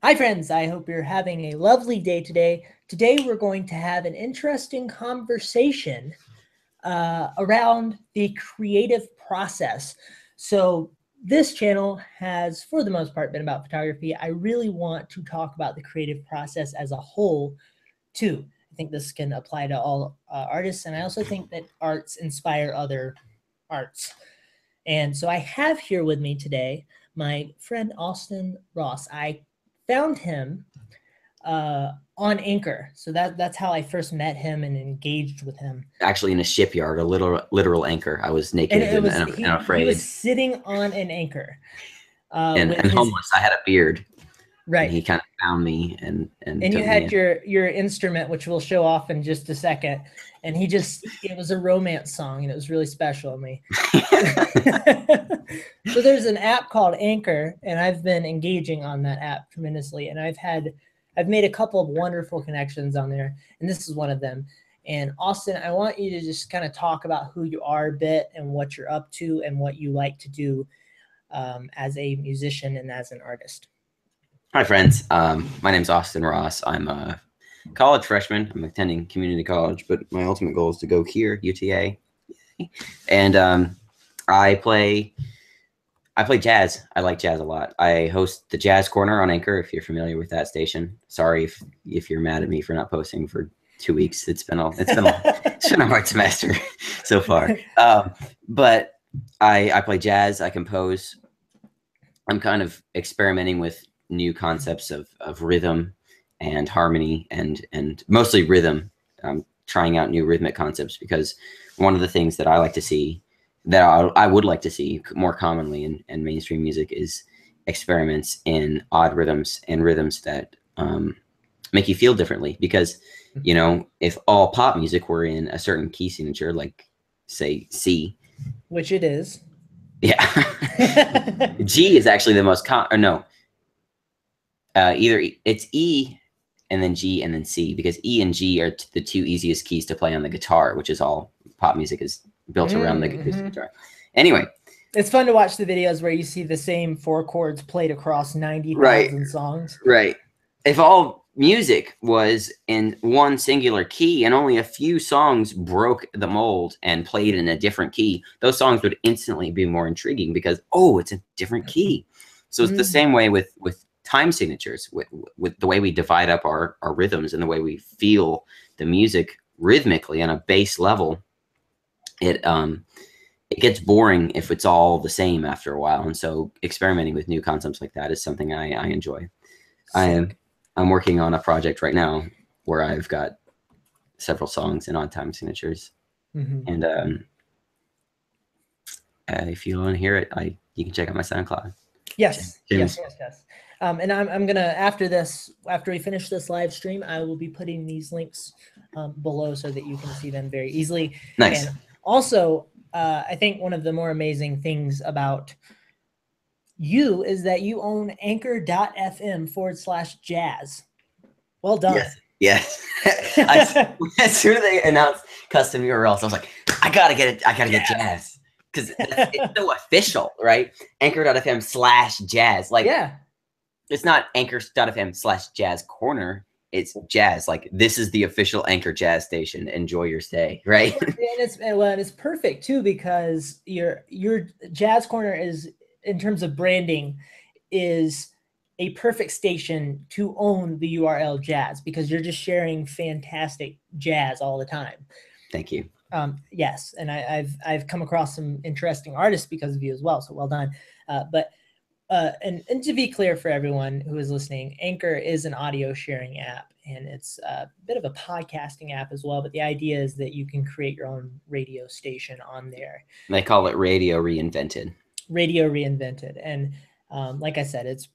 Hi, friends. I hope you're having a lovely day today. Today, we're going to have an interesting conversation around the creative process. So, this channel has, for the most part, been about photography. I really want to talk about the creative process as a whole, too. I think this can apply to all artists, and I also think that arts inspire other arts. And so I have here with me today my friend Austin Ross. I found him on Anchor. So that's how I first met him and engaged with him. Actually, in a shipyard, a literal anchor. I was And naked it was and he was afraid sitting on an anchor with and his homeless. I had a beard, and right. he kind of found me and And you took me had in. your instrument, which we'll show off in just a second. And it was a romance song, and it was really special to me. So there's an app called Anchor, and I've been engaging on that app tremendously. And I've made a couple of wonderful connections on there, and this is one of them. And Austin, I want you to just kind of talk about who you are a bit and what you're up to and what you like to do as a musician and as an artist. Hi, friends. My name's Austin Ross. I'm a college freshman. I'm attending community college, but my ultimate goal is to go here, UTA, and I play jazz. I like jazz a lot. I host the Jazz Corner on Anchor. If you're familiar with that station, sorry if you're mad at me for not posting for 2 weeks. It's been a hard semester so far. But I play jazz. I compose. I'm kind of experimenting with new concepts of rhythm and harmony and mostly rhythm. Trying out new rhythmic concepts because one of the things that I like to see that I would like to see more commonly in mainstream music is experiments in odd rhythms and rhythms that make you feel differently. Because, if all pop music were in a certain key signature, like say C, Which it is. yeah, G is actually the most or no, either it's E and then G and then C, because E and G are the two easiest keys to play on the guitar, which is all pop music is built around the acoustic guitar. Anyway, it's fun to watch the videos where you see the same four chords played across 90,000 songs. Right. If all music was in one singular key and only a few songs broke the mold and played in a different key, those songs would instantly be more intriguing because, it's a different key. So it's the same way with time signatures, with the way we divide up our rhythms and the way we feel the music rhythmically on a bass level. It gets boring if it's all the same after a while. And so experimenting with new concepts like that is something I enjoy. I'm working on a project right now where I've got several songs in odd time signatures. And if you want to hear it, you can check out my SoundCloud. Yes. And I'm gonna after we finish this live stream, I will be putting these links below so that you can see them very easily. Nice. And also, I think one of the more amazing things about you is that you own anchor.fm/jazz. Well done. Yes. As soon as they announced custom URLs, I was like, I gotta get it. I gotta get jazz because it's so official, right? Anchor.fm/jazz. Like, it's not anchor.fm/jazz corner. It's jazz. Like, this is the official Anchor jazz station. Enjoy your stay, right? And it's perfect too, because your Jazz Corner is, in terms of branding, is a perfect station to own the URL jazz, because you're just sharing fantastic jazz all the time. Thank you. Yes, and I've come across some interesting artists because of you as well. So well done. And to be clear for everyone who is listening, Anchor is an audio sharing app, and it's a bit of a podcasting app as well. But the idea is that you can create your own radio station on there. They call it Radio Reinvented. Radio Reinvented. And like I said, it's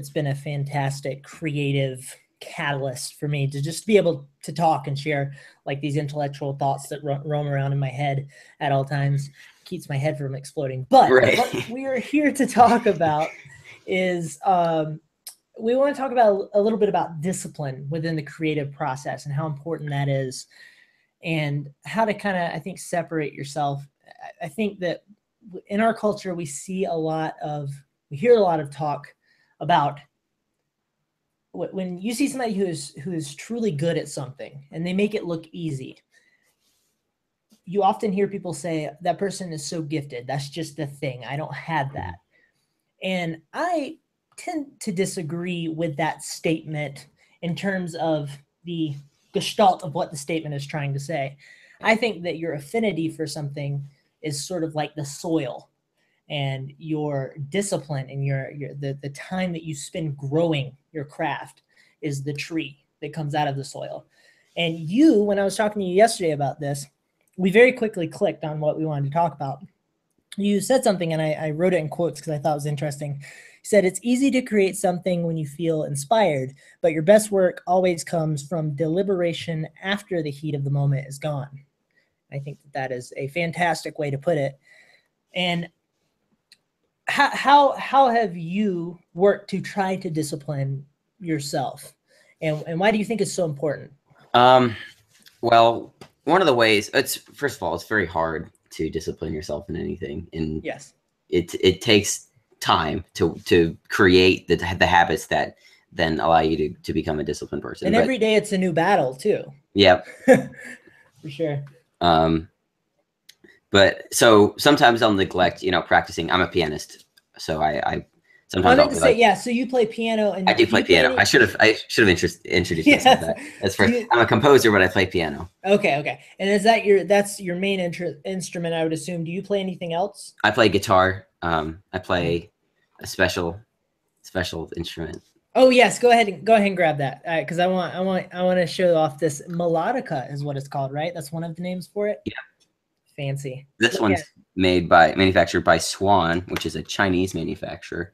been a fantastic creative catalyst for me to just be able to talk and share like these intellectual thoughts that roam around in my head at all times. Keeps my head from exploding. But what we are here to talk about is we want to talk about a little bit about discipline within the creative process and how important that is, and how to kind of, I think, separate yourself. I think that in our culture, we hear a lot of talk about when you see somebody who is truly good at something and they make it look easy, you often hear people say that person is so gifted. That's just the thing. I don't have that. And I tend to disagree with that statement in terms of the gestalt of what the statement is trying to say. I think that your affinity for something is sort of like the soil, and your discipline and the time that you spend growing your craft is the tree that comes out of the soil. And you, when I was talking to you yesterday about this, we very quickly clicked on what we wanted to talk about. You said something, and I wrote it in quotes because I thought it was interesting. You said, it's easy to create something when you feel inspired, but your best work always comes from deliberation after the heat of the moment is gone. I think that is a fantastic way to put it. And how have you worked to try to discipline yourself? And why do you think it's so important? Well, one of the ways, it's first of all, it's very hard to discipline yourself in anything, and yes, it takes time to create the habits that then allow you to become a disciplined person. And every day it's a new battle too. Yep. For sure. But so sometimes I'll neglect, practicing. I'm a pianist, so I sometimes I'll say, yeah. So you play piano, and I do play piano. I should have introduced yes. myself that. That's first. I'm a composer, but I play piano. Okay. And is that that's your main instrument? I would assume. Do you play anything else? I play guitar. I play a special instrument. Oh yes, go ahead and grab that, because I want to show off this melodica is what it's called, right? That's one of the names for it. Yeah. Fancy. This one's manufactured by Swan, which is a Chinese manufacturer.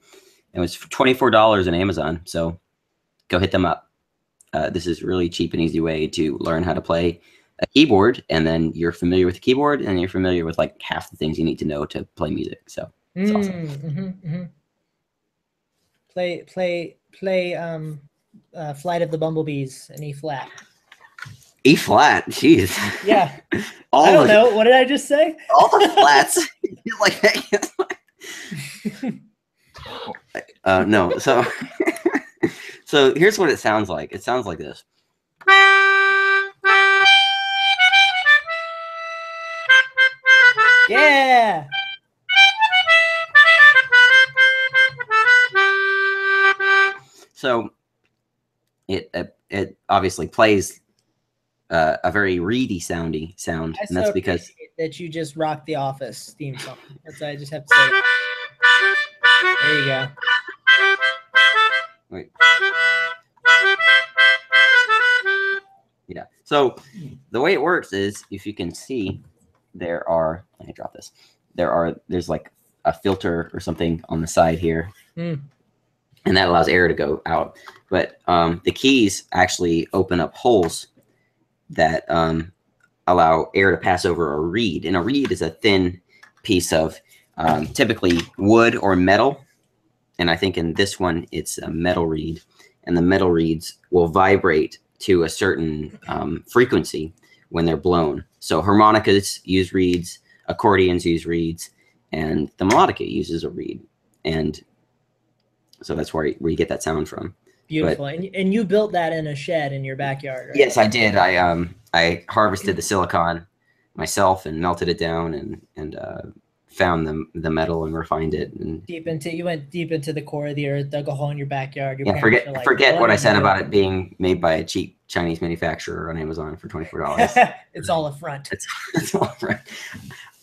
It was $24 on Amazon, so go hit them up. This is really cheap and easy way to learn how to play a keyboard, and then you're familiar with the keyboard, and you're familiar with like half the things you need to know to play music. So it's awesome. Play Flight of the Bumblebees in E flat. E flat, jeez. Yeah. I don't know. What did I just say? All the flats. No. So here's what it sounds like. It sounds like this. Yeah. So it obviously plays a very reedy sound, and that's because that you just rocked the Office theme song. That's I just have to say. There you go. Wait. Yeah. So the way it works is, if you can see, let me drop this. There's like a filter or something on the side here. And that allows air to go out. But the keys actually open up holes that allow air to pass over a reed. And a reed is a thin piece of typically wood or metal. And I think in this one, it's a metal reed. And the metal reeds will vibrate to a certain frequency when they're blown. So harmonicas use reeds, accordions use reeds, and the melodica uses a reed. And so that's where you get that sound from. Beautiful. And you built that in a shed in your backyard, right? Yes, I did. I harvested the silicon myself and melted it down and found the metal and refined it. And you went deep into the core of the earth, dug a hole in your backyard. Yeah, forget what I said about it being made by a cheap Chinese manufacturer on Amazon for $24. It's all a front. It's all a front.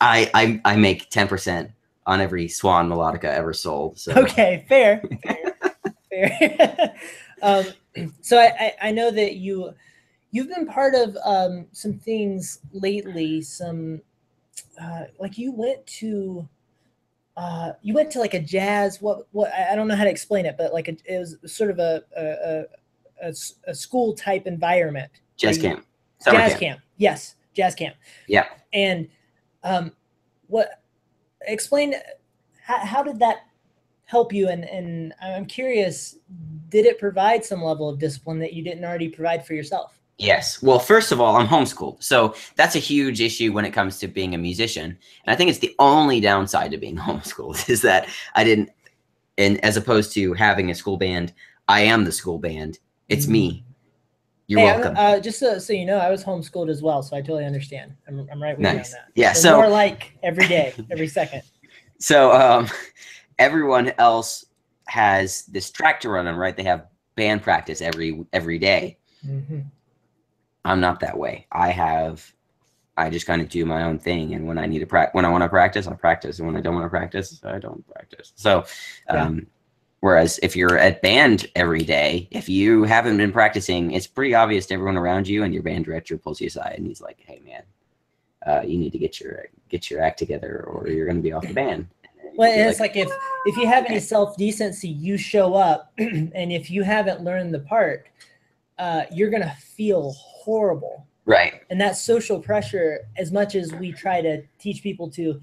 I make 10% on every Swan melodica ever sold. So. Okay, fair. So I know that you've been part of some things lately. Some like you went to like a jazz. What I don't know how to explain it, but like it was sort of a school type environment. Jazz camp. Jazz camp. Yes, jazz camp. Yeah. And explain how did that help you? And I'm curious, did it provide some level of discipline that you didn't already provide for yourself? Yes. Well, first of all, I'm homeschooled. So that's a huge issue when it comes to being a musician. And I think it's the only downside to being homeschooled is that I didn't, and as opposed to having a school band, I am the school band. It's me. You're Hey, welcome. just so you know, I was homeschooled as well, so I totally understand. I'm right with you on Nice. that. Yeah. We're So more like every day, every second. so everyone else has this track to run on, right? They have band practice every day. Mm-hmm. I'm not that way. I just kind of do my own thing, and when I need to when I want to practice, I practice, and when I don't want to practice, I don't practice. So, whereas if you're at band every day, if you haven't been practicing, it's pretty obvious to everyone around you, and your band director pulls you aside, and he's like, "Hey, man, you need to get your act together, or you're going to be off the band." Well, it's like if you have any self-decency, you show up, and if you haven't learned the part, you're gonna feel horrible. Right. And that social pressure, as much as we try to teach people to,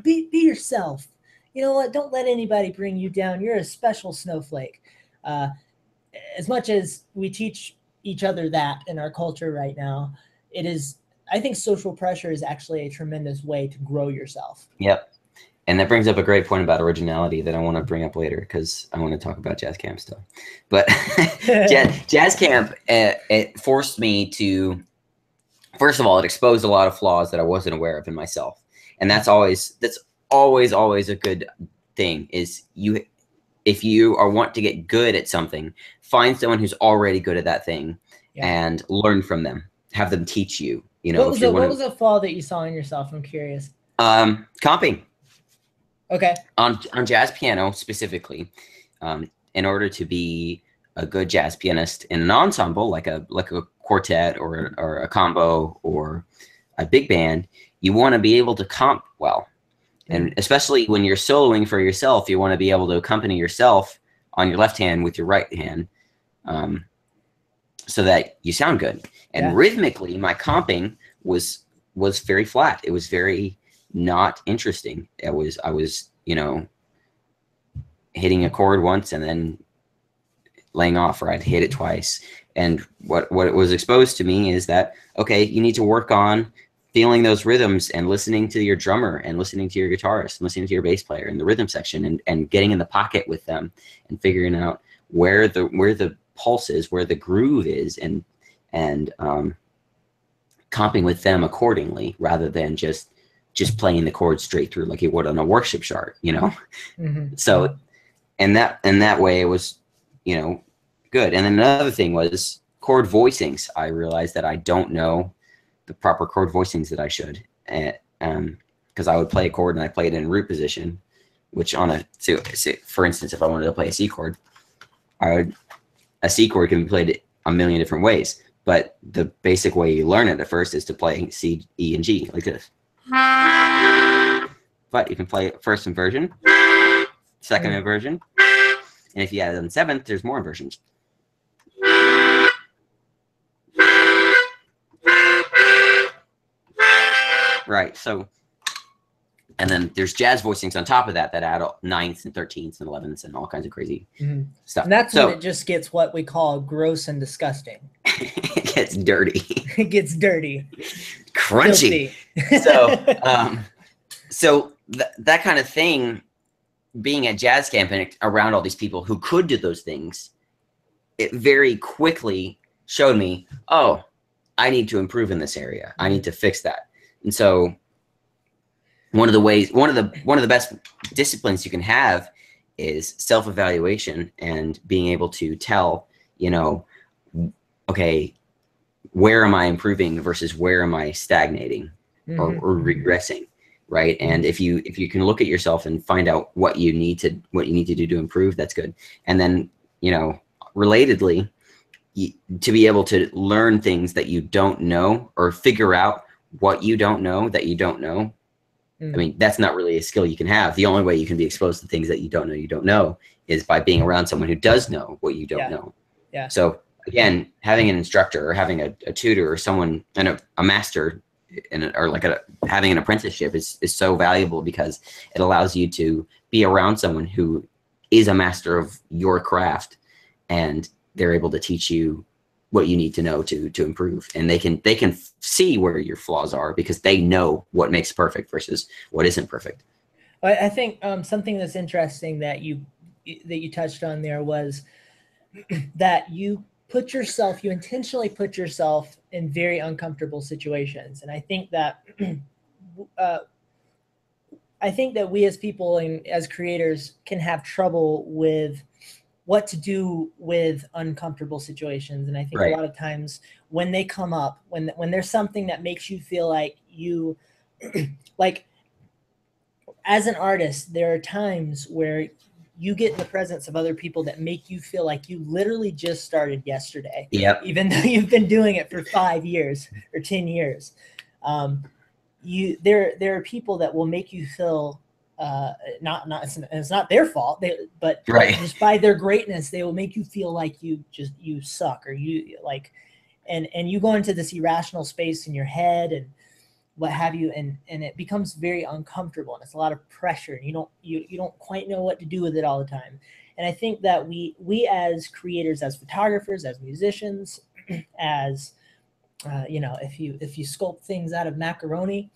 be yourself. You know what? Don't let anybody bring you down. You're a special snowflake. As much as we teach each other that in our culture right now, I think social pressure is actually a tremendous way to grow yourself. Yep. And that brings up a great point about originality that I want to bring up later, because I want to talk about jazz camp stuff. But jazz camp, it forced me to, first of all, it exposed a lot of flaws that I wasn't aware of in myself. And that's always a good thing, is if you want to get good at something, find someone who's already good at that thing and learn from them. Have them teach you. What was a flaw that you saw in yourself? I'm curious. Comping. Okay. On jazz piano specifically, in order to be a good jazz pianist in an ensemble, like a quartet or a combo or a big band, you want to be able to comp well. And especially when you're soloing for yourself, you want to be able to accompany yourself on your left hand with your right hand, so that you sound good. And rhythmically, my comping was very flat. It was very not interesting. I was hitting a chord once and then laying off, or I'd hit it twice. And what was exposed to me is that, okay, you need to work on feeling those rhythms and listening to your drummer and listening to your guitarist and listening to your bass player in the rhythm section, and getting in the pocket with them and figuring out where the pulse is, where the groove is, and comping with them accordingly, rather than just playing the chords straight through like you would on a worship chart, So, and that way it was, good. And then another thing was chord voicings. I realized that I don't know the proper chord voicings that I should, because I would play a chord and I play it in root position, which for instance, if I wanted to play a C chord, a C chord can be played a million different ways, but the basic way you learn it at first is to play C, E, and G like this. But you can play it first inversion, second inversion, and if you add it on seventh, there's more inversions. Right. So, and then there's jazz voicings on top of that add ninths and 13ths and 11ths and all kinds of crazy stuff. And that's when it just gets what we call gross and disgusting. It gets dirty. It gets dirty. Crunchy. So that kind of thing, being at jazz camp and around all these people who could do those things, it very quickly showed me, oh, I need to improve in this area. I need to fix that. And so one of the best disciplines you can have is self-evaluation, and being able to tell, okay, where am I improving versus where am I stagnating or regressing, right? And if you can look at yourself and find out what you need to do to improve, that's good. And then, relatedly, to be able to learn things that you don't know, or figure out what you don't know that you don't know. I mean, that's not really a skill you can have. The only way you can be exposed to things that you don't know is by being around someone who does know what you don't know. Yeah. So again, having an instructor or having a tutor or someone and a master having an apprenticeship is so valuable, because it allows you to be around someone who is a master of your craft, and they're able to teach you what you need to know to improve. And they can see where your flaws are, because they know what makes perfect versus what isn't perfect. I think something that's interesting that you touched on there was that you intentionally put yourself in very uncomfortable situations. And uh, I think that we as people and as creators can have trouble with what to do with uncomfortable situations. And I think a Right. lot of times when they come up, when there's something that makes you feel like you like, as an artist, there are times where you get in the presence of other people that make you feel like you literally just started yesterday, Yep. even though you've been doing it for 5 years or 10 years. There are people that will make you feel not it's not their fault, but Right. just by their greatness, they will make you feel like you suck, or you like, and you go into this irrational space in your head and what have you, and it becomes very uncomfortable, and it's a lot of pressure, and you don't quite know what to do with it all the time. And I think that we as creators, as photographers, as musicians, as if you sculpt things out of macaroni,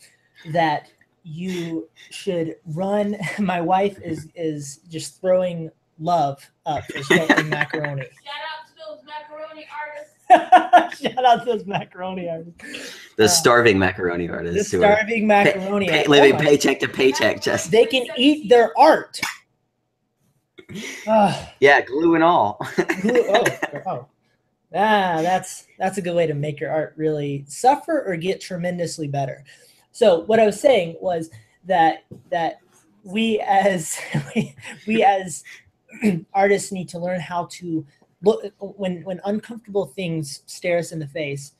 that you should run. My wife is just throwing love up for sculpting macaroni. Shout out to those macaroni artists. Shout out to those macaroni artists. The starving macaroni The artists who starving macaroni artists. living paycheck to paycheck. Just They can eat their art. yeah, glue and all. Oh. That's a good way to make your art really suffer or get tremendously better. So what I was saying was that we as we as artists need to learn how to look when uncomfortable things stare us in the face.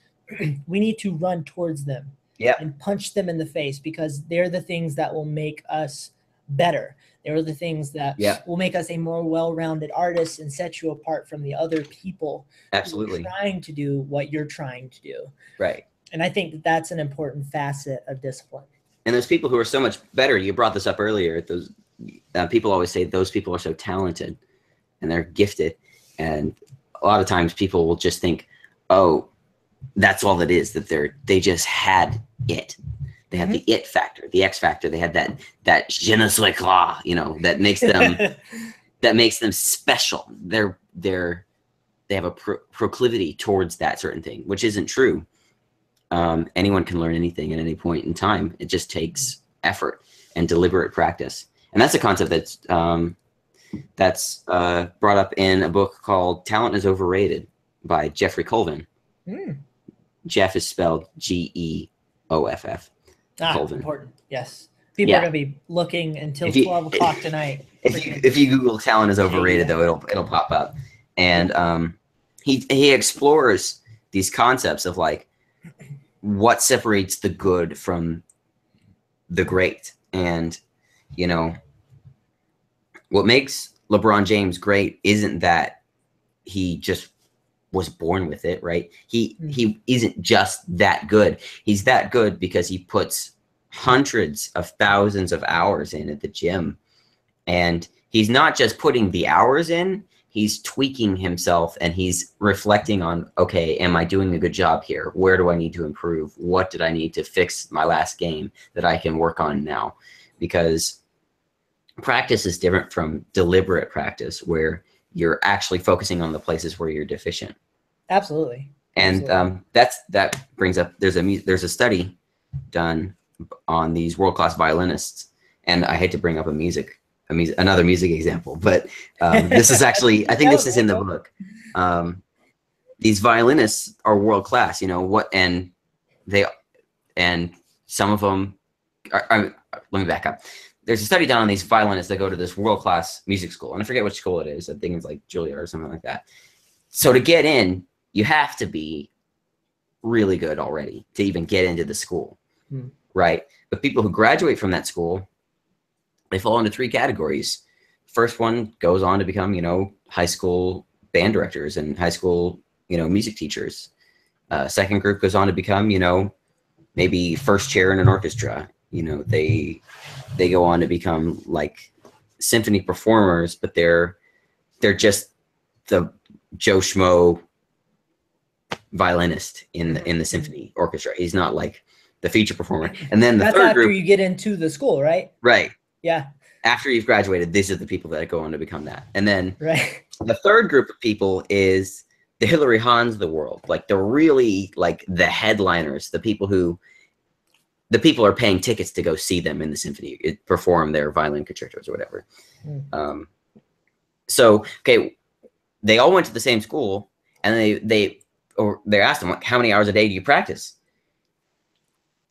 We need to run towards them, Yep. and punch them in the face, because they're the things that will make us better. They're the things that Yep. will make us a more well-rounded artist and set you apart from the other people Absolutely. who are trying to do what you're trying to do. Right. And I think that's an important facet of discipline. And those people who are so much better, you brought this up earlier, those people always say those people are so talented and they're gifted. And a lot of times people will just think, oh, that's all it is, that they just had it. They have the it factor, the X factor. They had that je ne sais quoi, that makes them special. They have a proclivity towards that certain thing, which isn't true. Anyone can learn anything at any point in time. It just takes effort and deliberate practice. And that's a concept that's brought up in a book called Talent is Overrated by Jeffrey Colvin. Jeff is spelled Geoff. Colvin. Important. Yes. People are going to be looking until 12 o'clock tonight. If you Google talent is overrated, though, it'll pop up. And he explores these concepts of like what separates the good from the great. And, what makes LeBron James great isn't that he just was born with it, right? He isn't just that good. He's that good because he puts hundreds of thousands of hours in at the gym. And he's not just putting the hours in, he's tweaking himself, and he's reflecting on, okay, am I doing a good job here? Where do I need to improve? What did I need to fix my last game that I can work on now? Because practice is different from deliberate practice, where you're actually focusing on the places where you're deficient. Absolutely. And that brings up, there's a study done on these world-class violinists, and I hate to bring up another music example, but this is actually, I think this is in the book. These violinists are world-class, and some of them let me back up. There's a study done on these violinists that go to this world-class music school, and I forget which school it is. I think it's like Juilliard or something like that. So to get in, you have to be really good already to even get into the school, right? But people who graduate from that school, they fall into three categories. First one goes on to become, high school band directors and high school, music teachers. Second group goes on to become, maybe first chair in an orchestra. They go on to become like symphony performers, but they're just the Joe Schmo violinist in the symphony orchestra. He's not like the feature performer. And then the That's third after group, you get into the school, right? right? Yeah. after you've graduated, these are the people that go on to become that. And then Right. the third group of people is the Hillary Hahns of the world, like the really like the headliners, the people are paying tickets to go see them in the symphony perform their violin concertos or whatever. Mm. So okay, they all went to the same school, and they asked them, like, how many hours a day do you practice?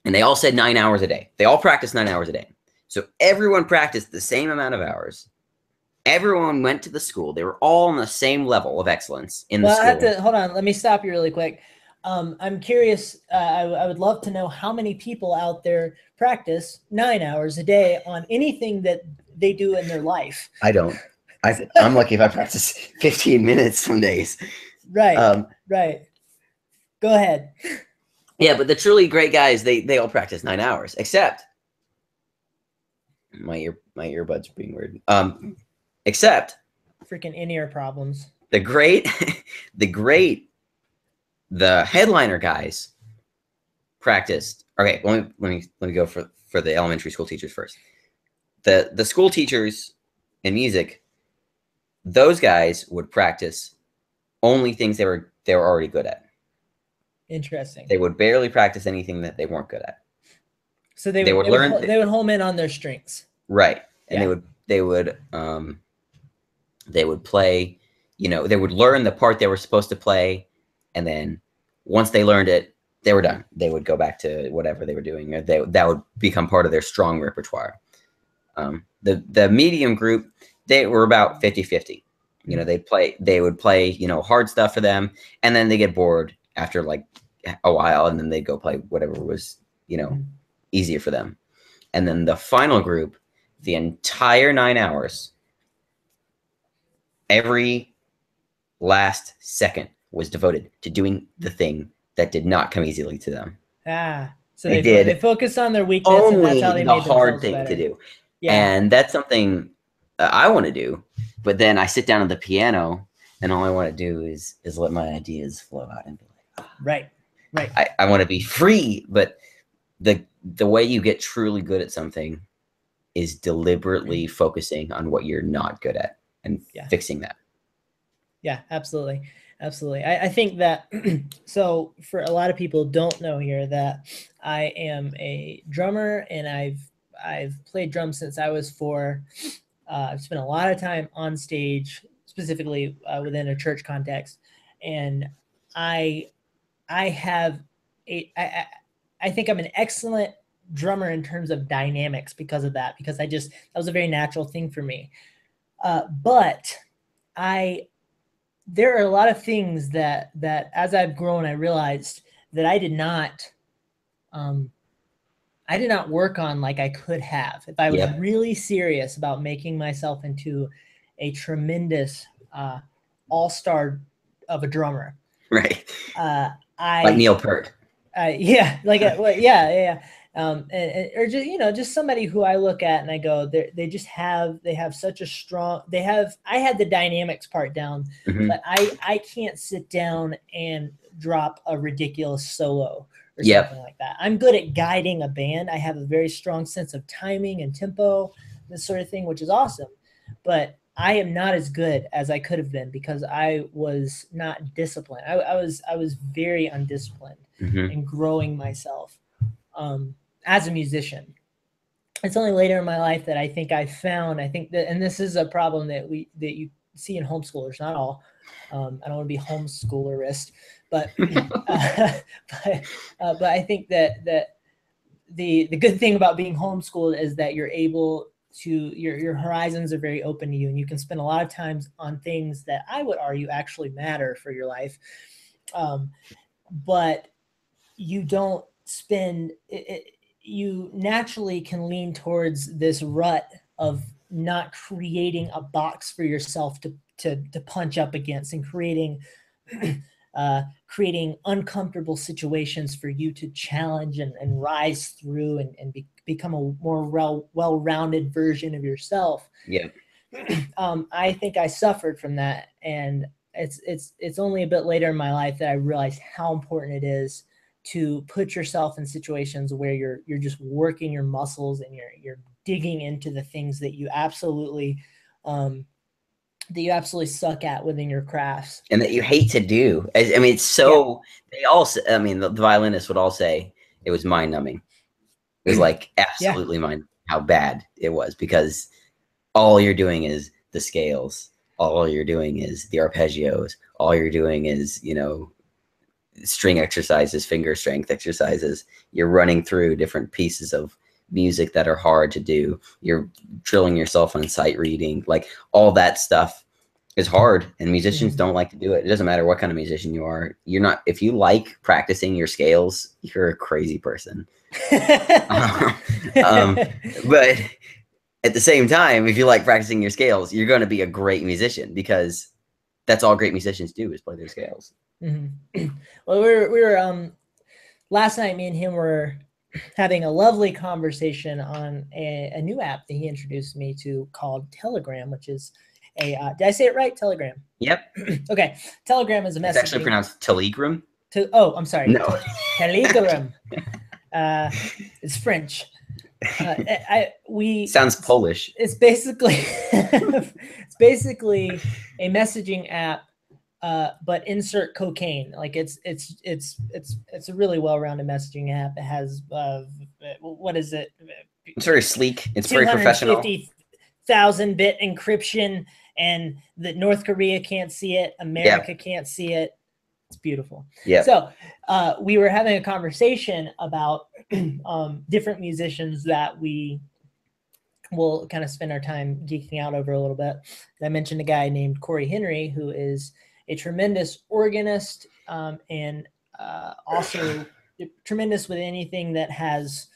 And they all said 9 hours a day. They all practiced 9 hours a day. So everyone practiced the same amount of hours. Everyone went to the school. They were all on the same level of excellence in the school. I have to hold on. Let me stop you really quick. I'm curious. I would love to know how many people out there practice 9 hours a day on anything that they do in their life. I don't. I'm lucky if I practice 15 minutes some days. Right. Right. Go ahead. Yeah, but the truly great guys, they all practice 9 hours, except my earbuds are being weird. Except freaking in-ear problems. The headliner guys practiced. Okay, let me go for the elementary school teachers first. The school teachers in music, those guys would practice only things they were already good at. Interesting. They would barely practice anything that they weren't good at. So they would home in on their strengths. Right. And they would play, they would learn the part they were supposed to play, and then once they learned it, they were done. They would go back to whatever they were doing, or that would become part of their strong repertoire. The medium group, they were about 50-50. They would play, hard stuff for them, and then they get bored after like a while, and then they'd go play whatever was, easier for them. And then the final group, the entire 9 hours, every last second was devoted to doing the thing that did not come easily to them. So they focus on their weakness, only and that's how they the made hard thing better. to do. Yeah. And that's something I want to do, but then I sit down at the piano, and all I want to do is let my ideas flow out and be like, right. I want to be free, but the way you get truly good at something is deliberately focusing on what you're not good at and fixing that. Yeah, absolutely. I think that, so for a lot of people don't know here that I am a drummer, and I've played drums since I was 4. I've spent a lot of time on stage, specifically within a church context. And I think I'm an excellent drummer in terms of dynamics because of that, because that was a very natural thing for me. But there are a lot of things that as I've grown, I realized that I did not work on like I could have. If I was really serious about making myself into a tremendous all-star of a drummer. Right. Like Neil Peart. Yeah. Or just somebody who I look at and I go, they have such a strong, I had the dynamics part down, but I can't sit down and drop a ridiculous solo or something like that. I'm good at guiding a band. I have a very strong sense of timing and tempo, this sort of thing, which is awesome. But I am not as good as I could have been because I was not disciplined. I was very undisciplined in growing myself as a musician. It's only later in my life that I think that, and this is a problem that you see in homeschoolers, not all. I don't want to be homeschoolerist, but but I think that the good thing about being homeschooled is that you're able to, your horizons are very open to you, and you can spend a lot of times on things that I would argue actually matter for your life. But you don't spend it, you naturally can lean towards this rut of not creating a box for yourself to punch up against, and creating uncomfortable situations for you to challenge and rise through and become a more well-rounded version of yourself. Yeah. I think I suffered from that, and it's only a bit later in my life that I realized how important it is to put yourself in situations where you're just working your muscles and you're digging into the things that you absolutely suck at within your crafts and that you hate to do. I mean, it's so they all. I mean, the violinists would all say it was mind numbing. It was like absolutely mind how bad it was, because all you're doing is the scales. All you're doing is the arpeggios. All you're doing is, string exercises, finger strength exercises. You're running through different pieces of music that are hard to do. You're drilling yourself on sight reading. Like, all that stuff is hard, and musicians don't like to do it. It doesn't matter what kind of musician you are. You're not, if you like practicing your scales, you're a crazy person. But at the same time, if you like practicing your scales, you're going to be a great musician, because that's all great musicians do, is play their scales. Well, we were last night, me and him were having a lovely conversation on a new app that he introduced me to called Telegram, which is a did I say it right? Telegram. Yep. Okay. Telegram is a messaging. It's actually pronounced Telegram. I'm sorry. No. Telegram. It's French. Sounds Polish. It's basically a messaging app, but insert cocaine. Like, it's a really well-rounded messaging app. It has what is it? It's very sleek. It's very professional. 250,000-bit encryption, and that North Korea can't see it, America can't see it. It's beautiful. Yeah. So we were having a conversation about different musicians that we will kind of spend our time geeking out over a little bit. I mentioned a guy named Corey Henry, who is a tremendous organist, and also tremendous with anything that has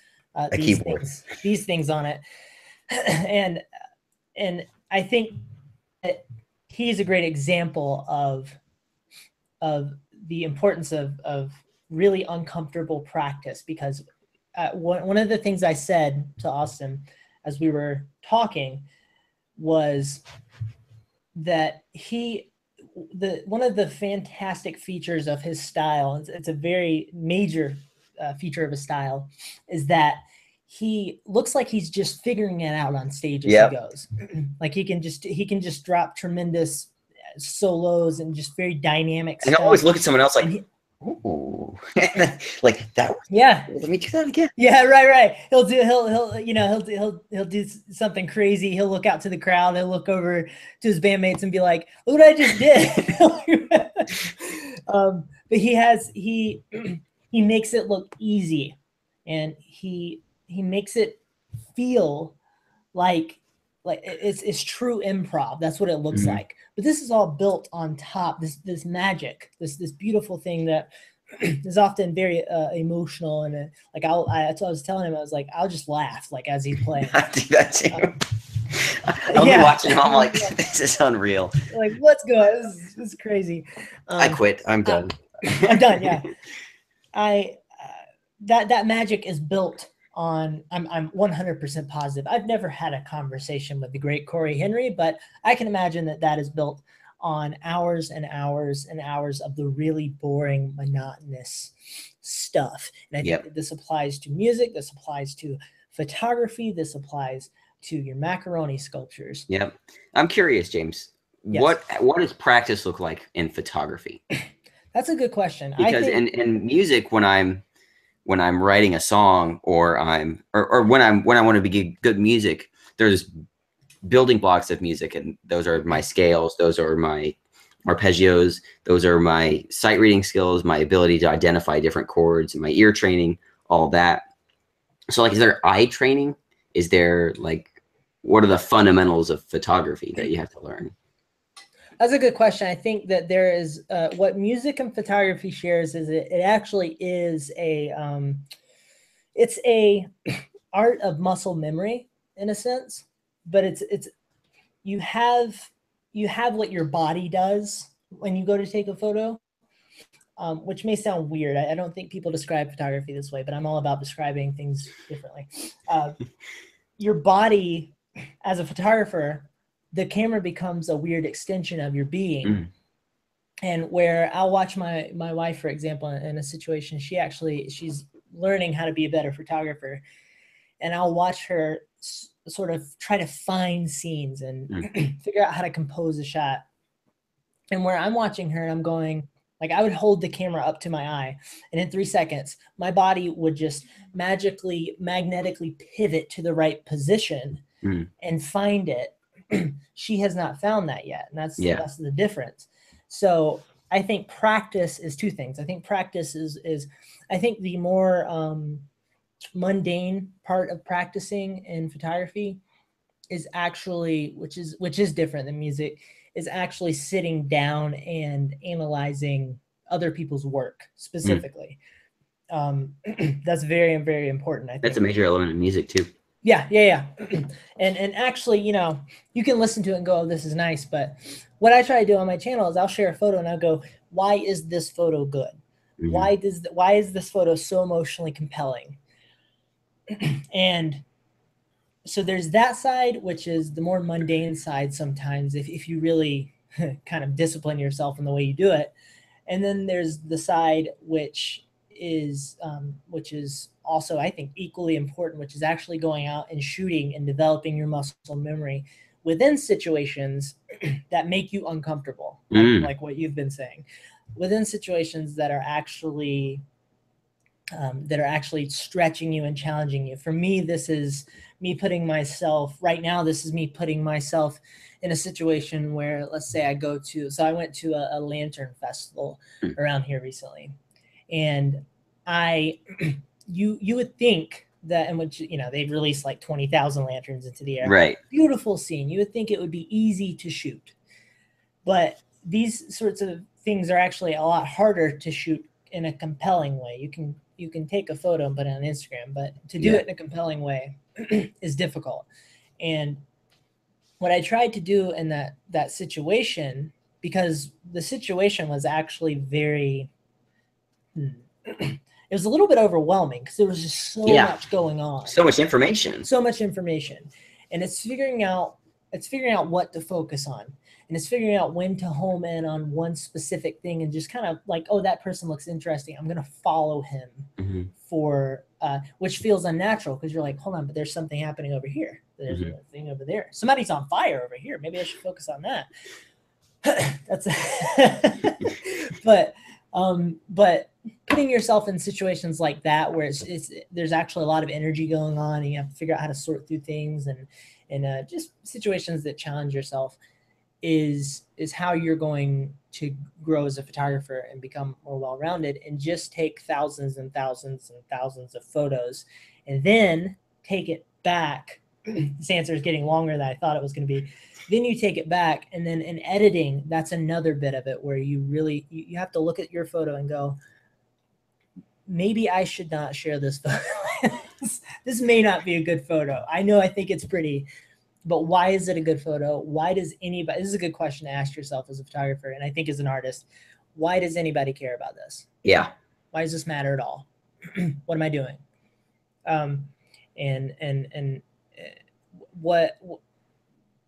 these things on it. And I think that he's a great example of the importance of really uncomfortable practice, because one of the things I said to Austin as we were talking was that one of the fantastic features of his style, it's a very major feature of his style, is that he looks like he's just figuring it out on stage as he goes. Like, he can just drop tremendous solos and just very dynamic stuff. And I always look at someone else like, ooh, like that. Yeah. Let me do that again. Yeah, right. He'll do something crazy. He'll look out to the crowd. He'll look over to his bandmates and be like, "Look what I just did." But he makes it look easy, and he makes it feel like it's true improv. That's what it looks like. But this is all built on top, this magic, this beautiful thing that is often very emotional. And that's what I was telling him. I was like, I'll just laugh like as he's playing. I do that too. I'll be watching him. I'm like, this is unreal. Like, what's going? This is crazy. I quit. I'm done. I'm done. Yeah. That magic is built on, I'm 100% positive. I've never had a conversation with the great Corey Henry, but I can imagine that is built on hours and hours and hours of the really boring, monotonous stuff. And I think that this applies to music, this applies to photography, this applies to your macaroni sculptures. Yep. I'm curious, James. Yes. What does practice look like in photography? That's a good question. Because in music, when I'm writing a song, or when I want to be good music, there's building blocks of music, and those are my scales, those are my arpeggios, those are my sight reading skills, my ability to identify different chords, and my ear training, all that. So, like, is there eye training? Is there, like, what are the fundamentals of photography that you have to learn? That's a good question. I think that there is what music and photography shares is it actually is it's a art of muscle memory in a sense, but it's you have what your body does when you go to take a photo, which may sound weird. I don't think people describe photography this way, but I'm all about describing things differently. Your body as a photographer, the camera becomes a weird extension of your being. And where I'll watch my wife, for example, in a situation, she's learning how to be a better photographer. And I'll watch her sort of try to find scenes and figure out how to compose a shot. And where I'm watching her and I'm going, like, I would hold the camera up to my eye, and in 3 seconds, my body would just magnetically pivot to the right position and find it. She has not found that yet. And that's the difference. So I think practice is two things. I think practice is I think the more mundane part of practicing in photography is actually, which is different than music, is actually sitting down and analyzing other people's work specifically. That's very, very important. I think that's a major element of music too. Yeah. And actually, you know, you can listen to it and go, oh, this is nice. But what I try to do on my channel is I'll share a photo and I'll go, why is this photo good? Why is this photo so emotionally compelling? And so there's that side, which is the more mundane side sometimes, if you really kind of discipline yourself in the way you do it. And then there's the side which is also, I think, equally important, which is actually going out and shooting and developing your muscle memory within situations that make you uncomfortable, like what you've been saying, within situations that are actually stretching you and challenging you. For me, this is me putting myself right now. This is me putting myself in a situation where, let's say I went to a lantern festival around here recently, and you would think that, in which, you know, they've released like 20,000 lanterns into the air. Right. Beautiful scene. You would think it would be easy to shoot, but these sorts of things are actually a lot harder to shoot in a compelling way. You can take a photo and put it on Instagram, but to do it in a compelling way is difficult. And what I tried to do in that situation, because the situation was actually very, it was a little bit overwhelming because there was just so much going on. So much information. And it's figuring out what to focus on. And it's figuring out when to home in on one specific thing and just kind of like, oh, that person looks interesting, I'm going to follow him for, which feels unnatural because you're like, hold on, but there's something happening over here. There's a thing over there. Somebody's on fire over here. Maybe I should focus on that. That's, but putting yourself in situations like that, where there's actually a lot of energy going on and you have to figure out how to sort through things and just situations that challenge yourself, is how you're going to grow as a photographer and become more well-rounded, and just take thousands and thousands and thousands of photos and then take it back. This answer is getting longer than I thought it was going to be. Then you take it back, and then in editing, that's another bit of it where you really, you have to look at your photo and go, maybe I should not share this photo. This may not be a good photo. I think it's pretty, but why is it a good photo? Why does anybody, this is a good question to ask yourself as a photographer, and I think as an artist, why does anybody care about this? Yeah. Why does this matter at all? What am I doing? And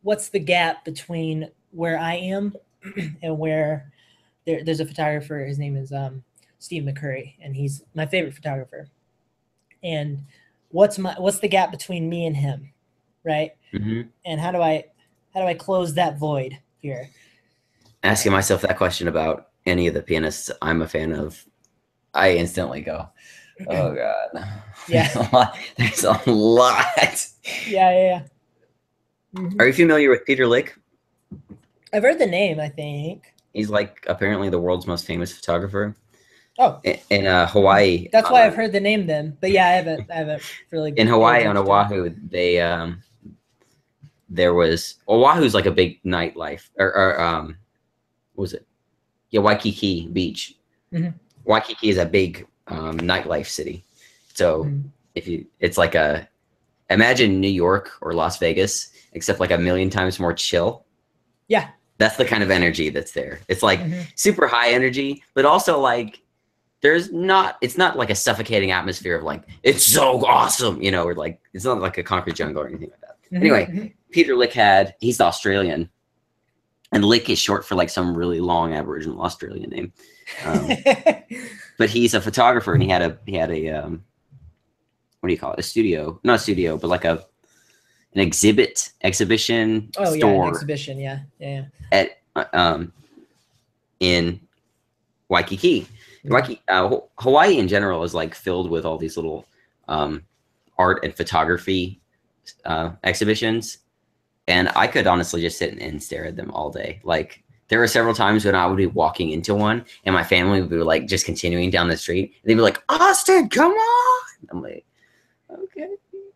what's the gap between where I am and where there's a photographer, his name is Steve McCurry, and he's my favorite photographer. And what's the gap between me and him? Right. And how do I close that void here? Asking myself that question about any of the pianists I'm a fan of, I instantly go, oh God. Yeah. There's a lot. Yeah. Are you familiar with Peter Lick? I've heard the name, I think. He's like apparently the world's most famous photographer. Oh. In Hawaii. That's why I've heard the name then. But yeah, I haven't really. In Hawaii, on Oahu, they there was, Oahu's like a big nightlife, or what was it? Yeah, Waikiki Beach. Waikiki is a big nightlife city. So it's like imagine New York or Las Vegas, except like a million times more chill. Yeah. That's the kind of energy that's there. It's like super high energy, but also like it's not like a suffocating atmosphere of like, it's so awesome, you know, or like, it's not like a concrete jungle or anything like that. Anyway, Peter Lick he's Australian, and Lick is short for like some really long Aboriginal Australian name. But he's a photographer, and he had a what do you call it? A studio, not a studio, but like an exhibition Oh, yeah, an store exhibition. Yeah, yeah. at in Waikiki. Hawaii in general is like filled with all these little art and photography exhibitions, and I could honestly just sit and stare at them all day. Like there were several times when I would be walking into one, and my family would be like just continuing down the street, and they'd be like, "Austin, come on!" I'm like, "Okay,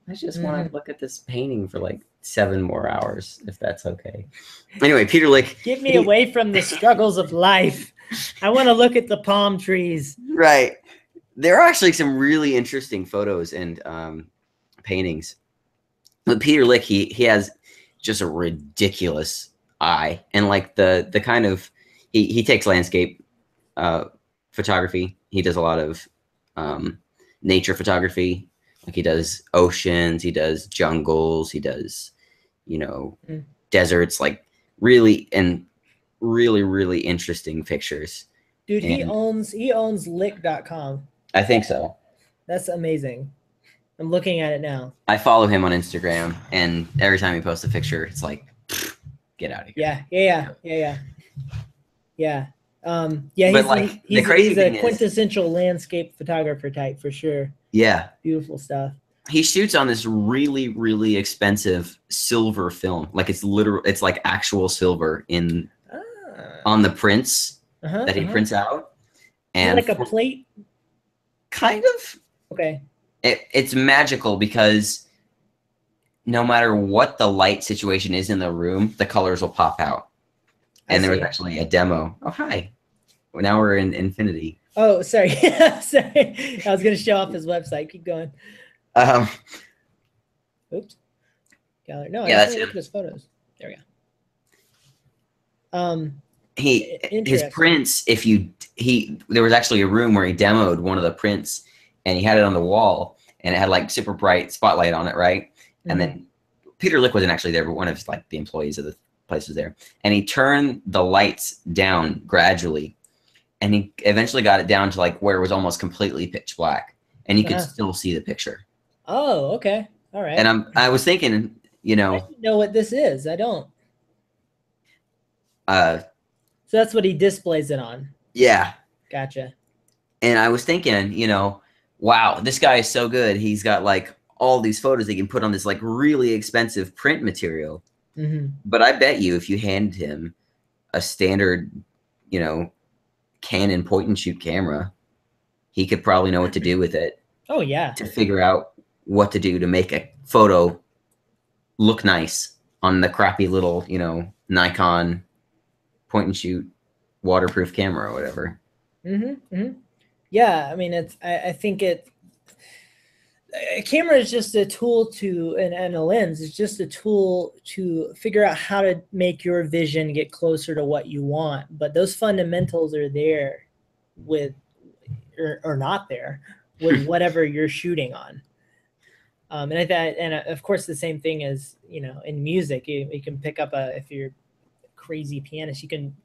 I just want to look at this painting for like 7 more hours, if that's okay." Anyway, Peter Lick, Get me away from the struggles of life. I want to look at the palm trees. Right. There are actually some really interesting photos and paintings. But Peter Lick, he has just a ridiculous eye, and like the kind of he takes landscape photography. He does a lot of nature photography. Like he does oceans, he does jungles, he does, deserts, like really interesting pictures. Dude, he owns lick.com. I think so. That's amazing. I'm looking at it now. I follow him on Instagram, and every time he posts a picture, it's like, get out of here. Yeah. He's a quintessential landscape photographer type for sure. Yeah. Beautiful stuff. He shoots on this really, really expensive silver film. Like it's like actual silver on the prints that he prints out. And like a plate? Kind of. Okay. It's magical because no matter what the light situation is in the room, the colors will pop out. And there was actually a demo. Oh, hi. Well, now we're in Infinity. Oh, sorry. Sorry. I was going to show off his website. Keep going. Oops. Gallery. No, yeah, that's look at his photos. There we go. His prints, there was actually a room where he demoed one of the prints, and he had it on the wall, and it had like super bright spotlight on it, right? Mm-hmm. And then Peter Lick wasn't actually there, but one of like the employees of the place was there, and he turned the lights down gradually, and he eventually got it down to like where it was almost completely pitch black, and you could still see the picture. Oh, okay, all right. And I was thinking, I don't know what this is. I don't. So that's what he displays it on. Yeah. Gotcha. And I was thinking, wow, this guy is so good. He's got like all these photos he can put on this like really expensive print material. Mm-hmm. But I bet you if you handed him a standard, Canon point and shoot camera, he could probably know what to do with it. Oh, yeah. To figure out what to do to make a photo look nice on the crappy little, Nikon point and shoot waterproof camera or whatever. Mm-hmm. Mm-hmm. Yeah, I mean, I think a camera is just a tool and a lens is just a tool to figure out how to make your vision get closer to what you want. But those fundamentals are there or not there with whatever you're shooting on. And of course, the same thing as, in music, you can pick up if you're a crazy pianist, you can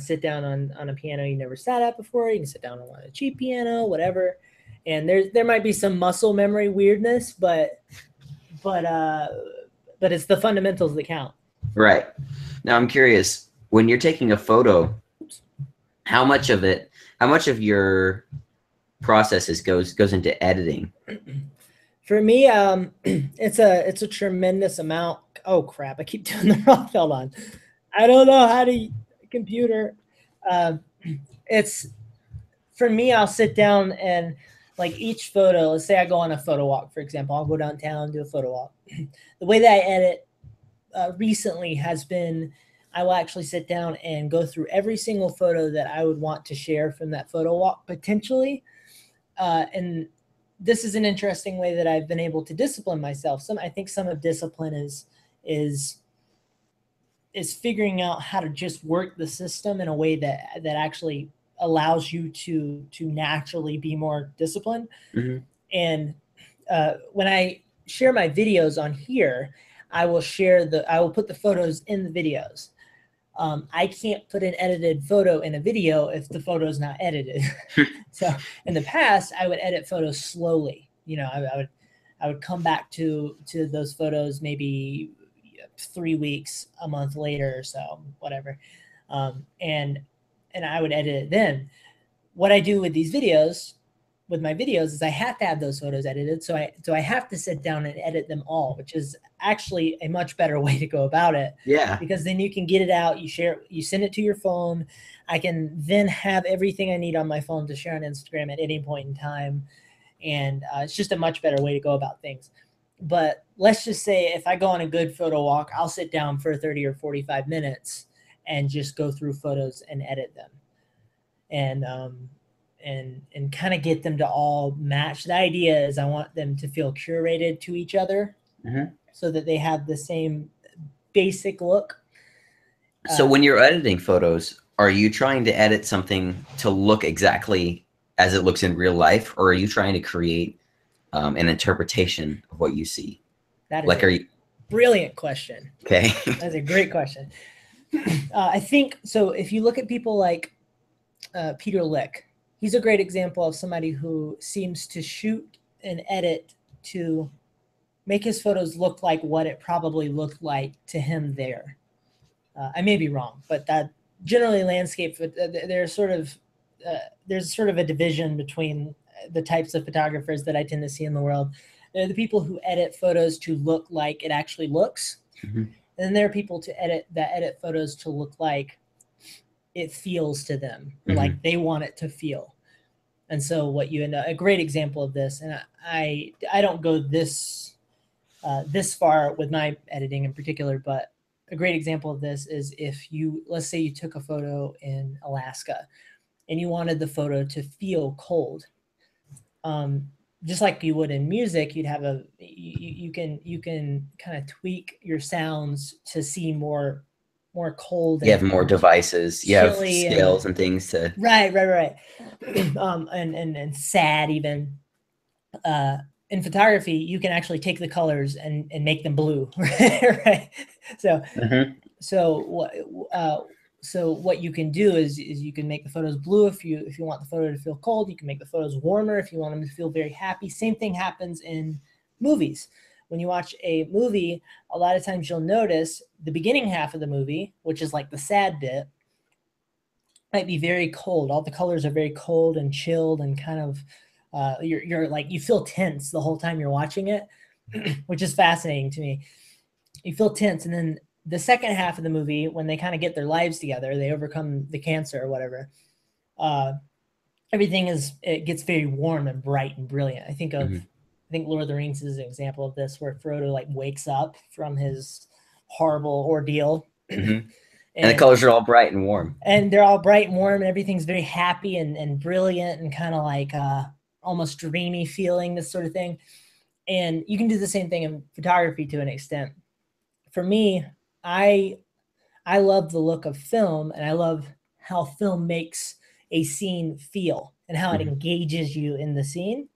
sit down on a piano you never sat at before. You can sit down on a cheap piano, whatever. And there might be some muscle memory weirdness, but it's the fundamentals that count. Right. Now I'm curious, when you're taking a photo, how much of your processes goes into editing? For me, it's a tremendous amount. Oh crap! I keep doing the wrong. Hold on. I don't know how to computer. It's for me. I'll sit down and like each photo. Let's say I go on a photo walk, for example. I'll go downtown, do a photo walk. The way that I edit recently has been, I will actually sit down and go through every single photo that I would want to share from that photo walk potentially, and this is an interesting way that I've been able to discipline myself. I think some of discipline is figuring out how to just work the system in a way that actually allows you to naturally be more disciplined. Mm-hmm. And when I share my videos on here, I will put the photos in the videos. I can't put an edited photo in a video if the photo is not edited. So in the past, I would edit photos slowly. I I would come back to those photos maybe 3 weeks, a month later or so, whatever, and I would edit it then. What I do with these videos, with my videos, is I have to have those photos edited. So I have to sit down and edit them all, which is actually a much better way to go about it. Yeah. Because then you can get it out, you share, you send it to your phone. I can then have everything I need on my phone to share on Instagram at any point in time. And it's just a much better way to go about things. But let's just say if I go on a good photo walk, I'll sit down for 30 or 45 minutes and just go through photos and edit them. And kind of get them to all match. The idea is I want them to feel curated to each other, so that they have the same basic look. So when you're editing photos, are you trying to edit something to look exactly as it looks in real life, or are you trying to create an interpretation of what you see? That is like, are you brilliant question. Okay. That's a great question. I think so. If you look at people like Peter Lick, he's a great example of somebody who seems to shoot and edit to make his photos look like what it probably looked like to him there. I may be wrong, but that generally landscape, there's sort of a division between the types of photographers that I tend to see in the world. There are the people who edit photos to look like it actually looks. And then there are people that edit photos to look like it feels to them, like they want it to feel. And so what you end up, a great example of this, and I don't go this far with my editing in particular, but a great example of this is if you, let's say you took a photo in Alaska and you wanted the photo to feel cold. Just like you would in music, you'd have you can kind of tweak your sounds to see more cold. You have more devices. You have scales and things to. Right. And sad even. In photography, you can actually take the colors and make them blue, right? So what you can do is you can make the photos blue if you want the photo to feel cold. You can make the photos warmer if you want them to feel very happy. Same thing happens in movies. When you watch a movie, a lot of times you'll notice the beginning half of the movie, which is like the sad bit, might be very cold. All the colors are very cold and chilled and kind of you're like, you feel tense the whole time you're watching it, which is fascinating to me. You feel tense, and then the second half of the movie, when they kind of get their lives together, they overcome the cancer or whatever, it gets very warm and bright and brilliant. I think Lord of the Rings is an example of this, where Frodo like wakes up from his horrible ordeal. And the colors are all bright and warm. And they're all bright and warm, and everything's very happy and brilliant and kind of like almost dreamy feeling, this sort of thing. And you can do the same thing in photography to an extent. For me, I love the look of film, and I love how film makes a scene feel and how it engages you in the scene.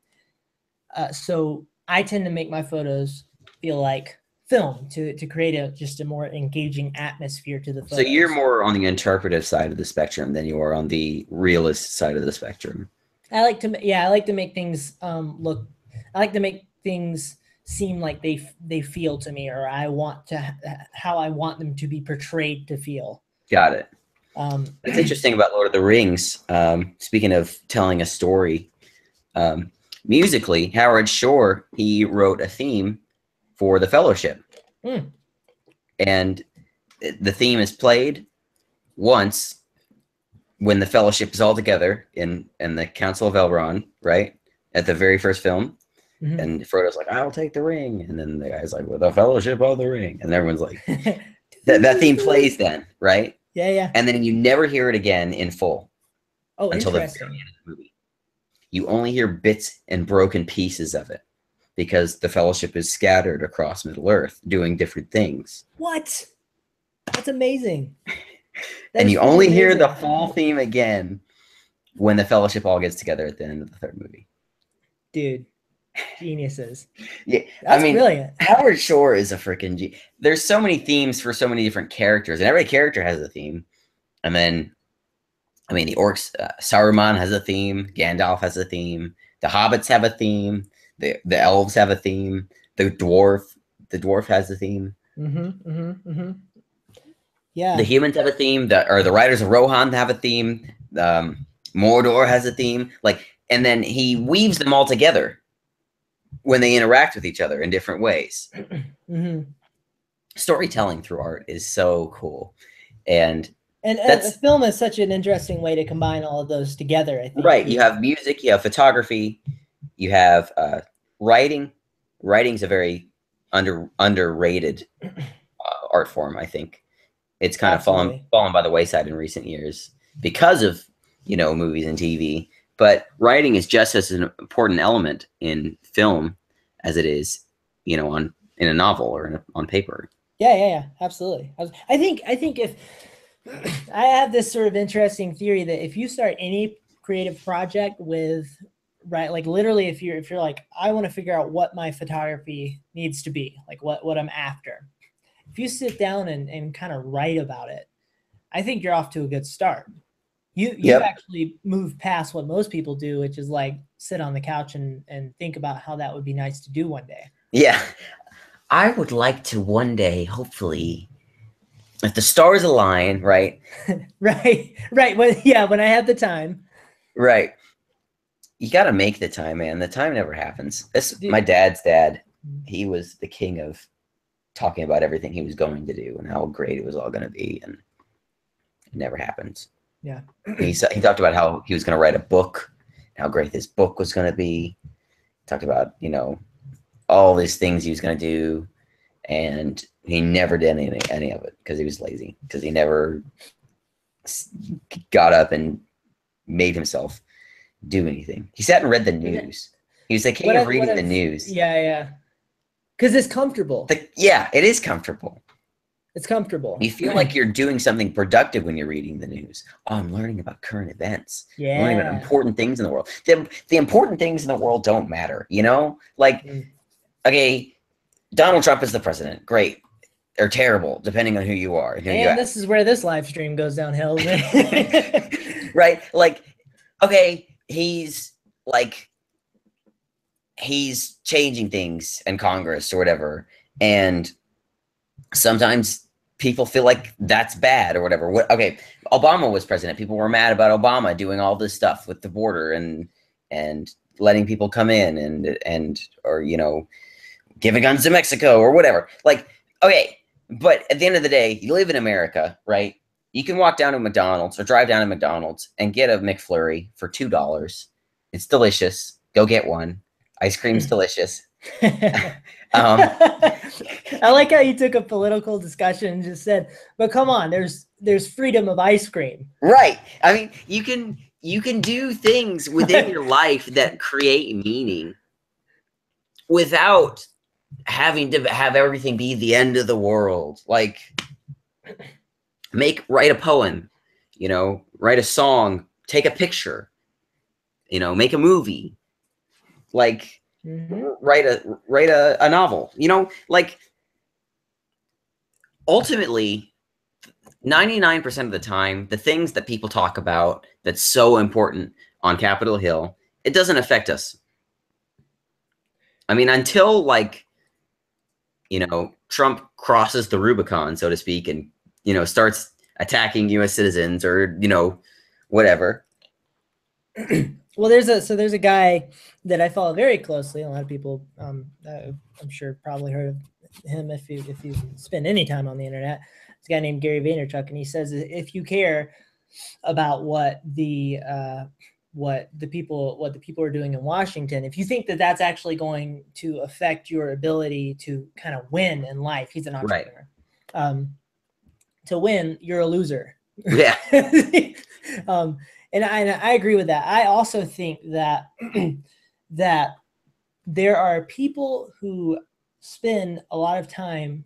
So I tend to make my photos feel like film to create just a more engaging atmosphere to the photos. So you're more on the interpretive side of the spectrum than you are on the realist side of the spectrum. I like to make things I like to make things seem like they feel to me, or how I want them to be portrayed to feel. Got it. It's interesting about Lord of the Rings. Speaking of telling a story, musically, Howard Shore, he wrote a theme for the Fellowship. And the theme is played once when the Fellowship is all together in the Council of Elrond, right? At the very first film. And Frodo's like, I'll take the ring. And then the guy's like, with the Fellowship of the Ring. And everyone's like, that theme plays then, right? Yeah. And then you never hear it again in full. Until the very end of the movie. You only hear bits and broken pieces of it because the Fellowship is scattered across Middle Earth doing different things. What? That's amazing. And you only hear the full theme again when the Fellowship all gets together at the end of the third movie. Dude, geniuses. Yeah, that's brilliant. Howard Shore is a freaking There's so many themes for so many different characters, and every character has a theme. And then, the orcs, Saruman has a theme, Gandalf has a theme, the hobbits have a theme, The elves have a theme. The dwarf has a theme. Yeah. The humans have a theme. The Riders of Rohan have a theme. Mordor has a theme. Like, and then he weaves them all together when they interact with each other in different ways. Storytelling through art is so cool, and a film is such an interesting way to combine all of those together, I think. Right. You have music, you have photography, you have writing. Writing's a very underrated art form, I think. It's kind of fallen by the wayside in recent years because of, movies and TV. But writing is just as an important element in film as it is, in a novel or on paper. Yeah, absolutely. I think if I have this sort of interesting theory that if you start any creative project with, right, like literally if you're like, I want to figure out what my photography needs to be, like what I'm after. If you sit down and kind of write about it, I think you're off to a good start. You actually move past what most people do, which is like sit on the couch and think about how that would be nice to do one day. Yeah. I would like to one day, hopefully, if the stars align, right? right. When I have the time. Right. You got to make the time, man. The time never happens. My dad's dad, he was the king of talking about everything he was going to do and how great it was all going to be, and it never happens. Yeah. He talked about how he was going to write a book, how great this book was going to be. Talked about, all these things he was going to do, and he never did any of it because he was lazy, because he never got up and made himself do anything. He sat and read the news. He was the king of reading the news. Yeah. Because it's comfortable. Yeah, it is comfortable. It's comfortable. You feel like you're doing something productive when you're reading the news. Oh, I'm learning about current events. Yeah. I'm learning about important things in the world. The important things in the world don't matter, Like, okay, Donald Trump is the president. Great. Or terrible, depending on who you are. And this is where this live stream goes downhill. Right? Like, okay, he's changing things in Congress or whatever. And sometimes people feel like that's bad or whatever. Okay, Obama was president. People were mad about Obama doing all this stuff with the border and letting people come in and giving guns to Mexico or whatever. Like, okay, but at the end of the day, you live in America, right? You can walk down to McDonald's or drive down to McDonald's and get a McFlurry for $2. It's delicious. Go get one. Ice cream's delicious. I like how you took a political discussion and just said, but come on, there's freedom of ice cream. Right. I mean, you can do things within your life that create meaning without having to have everything be the end of the world. Like, write a poem, write a song, take a picture, make a movie, like write a novel, like ultimately 99% of the time, the things that people talk about that's so important on Capitol Hill, it doesn't affect us. I mean, until Trump crosses the Rubicon, so to speak, and, starts attacking U.S. citizens or, whatever. Well, there's a guy that I follow very closely. A lot of people, I'm sure, probably heard of him if you spend any time on the internet. It's a guy named Gary Vaynerchuk, and he says if you care about what the people are doing in Washington, if you think that that's actually going to affect your ability to kind of win in life, he's an entrepreneur. Right. To win, you're a loser. Yeah. And I agree with that. I also think that that there are people who spend a lot of time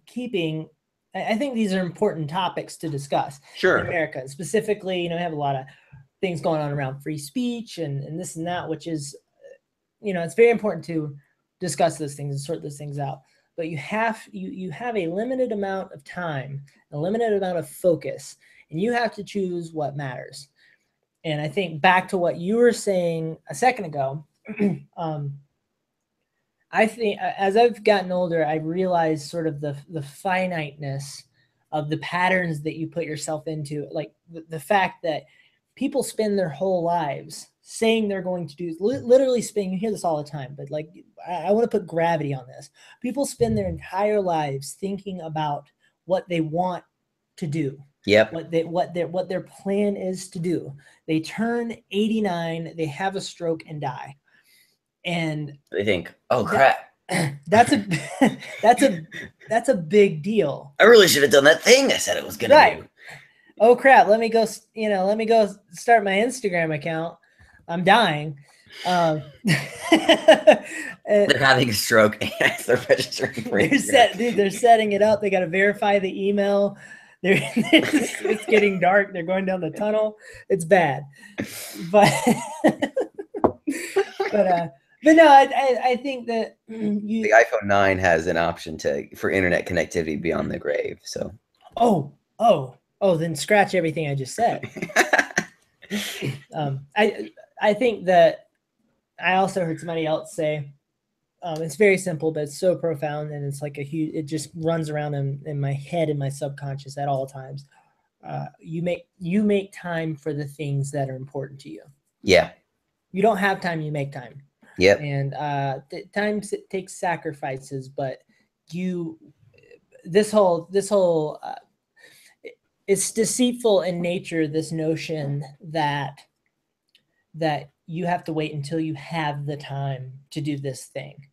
keeping. I think these are important topics to discuss. Sure. In America, and specifically, we have a lot of things going on around free speech and this and that, which is, it's very important to discuss those things and sort those things out. But you have a limited amount of time, a limited amount of focus, and you have to choose what matters. And I think back to what you were saying a second ago I think as I've gotten older, I realized sort of the finiteness of the patterns that you put yourself into, like the fact that people spend their whole lives saying they're going to do, literally spending, you hear this all the time, but like I want to put gravity on this. People spend their entire lives thinking about what they want to do. Yep. What their plan is to do. They turn 89, they have a stroke and die. And They think, oh crap, that's a that's a big deal. I really should have done that thing I said it was gonna do. Oh crap, let me go start my Instagram account. I'm dying. They're having a stroke and they're registering for they're setting it up. They got to verify the email. It's getting dark. They're going down the tunnel. It's bad. But no, I think that the iPhone 9 has an option for internet connectivity beyond the grave. So then scratch everything I just said. I think that I also heard somebody else say, it's very simple, but it's so profound, and it's like it just runs around in my head and my subconscious at all times. You make time for the things that are important to you. Yeah. You don't have time, you make time. Yep. And time takes sacrifices, but this whole it's deceitful in nature, this notion that you have to wait until you have the time to do this thing.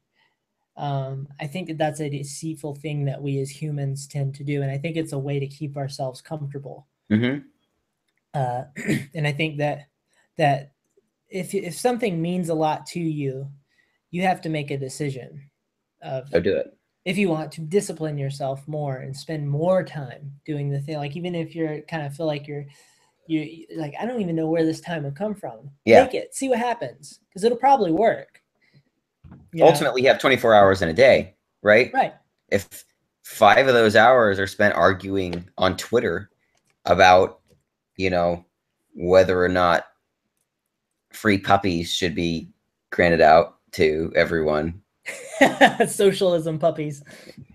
I think that's a deceitful thing that we as humans tend to do, and I think it's a way to keep ourselves comfortable. Mm-hmm. And I think that if something means a lot to you, you have to make a decision of do it. If you want to discipline yourself more and spend more time doing the thing, like even if you're kind of feel like you like, I don't even know where this time would come from. Yeah. Take it, see what happens, because it'll probably work. Ultimately, you have 24 hours in a day, right? Right. If 5 of those hours are spent arguing on Twitter about, whether or not free puppies should be granted out to everyone. Socialism puppies.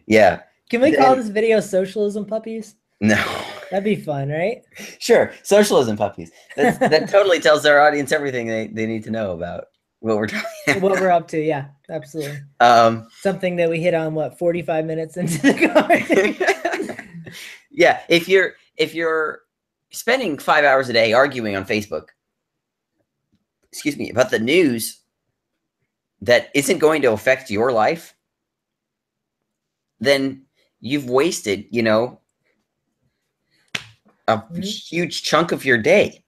Yeah. Can we call this video Socialism Puppies? No. That'd be fun, right? Sure. Socialism puppies. That totally tells our audience everything they need to know about what we're talking about. What we're up to. Yeah, absolutely. Something that we hit on, 45 minutes into the conversation. Yeah. If you're spending 5 hours a day arguing on Facebook, about the news that isn't going to affect your life, then you've wasted, a huge chunk of your day.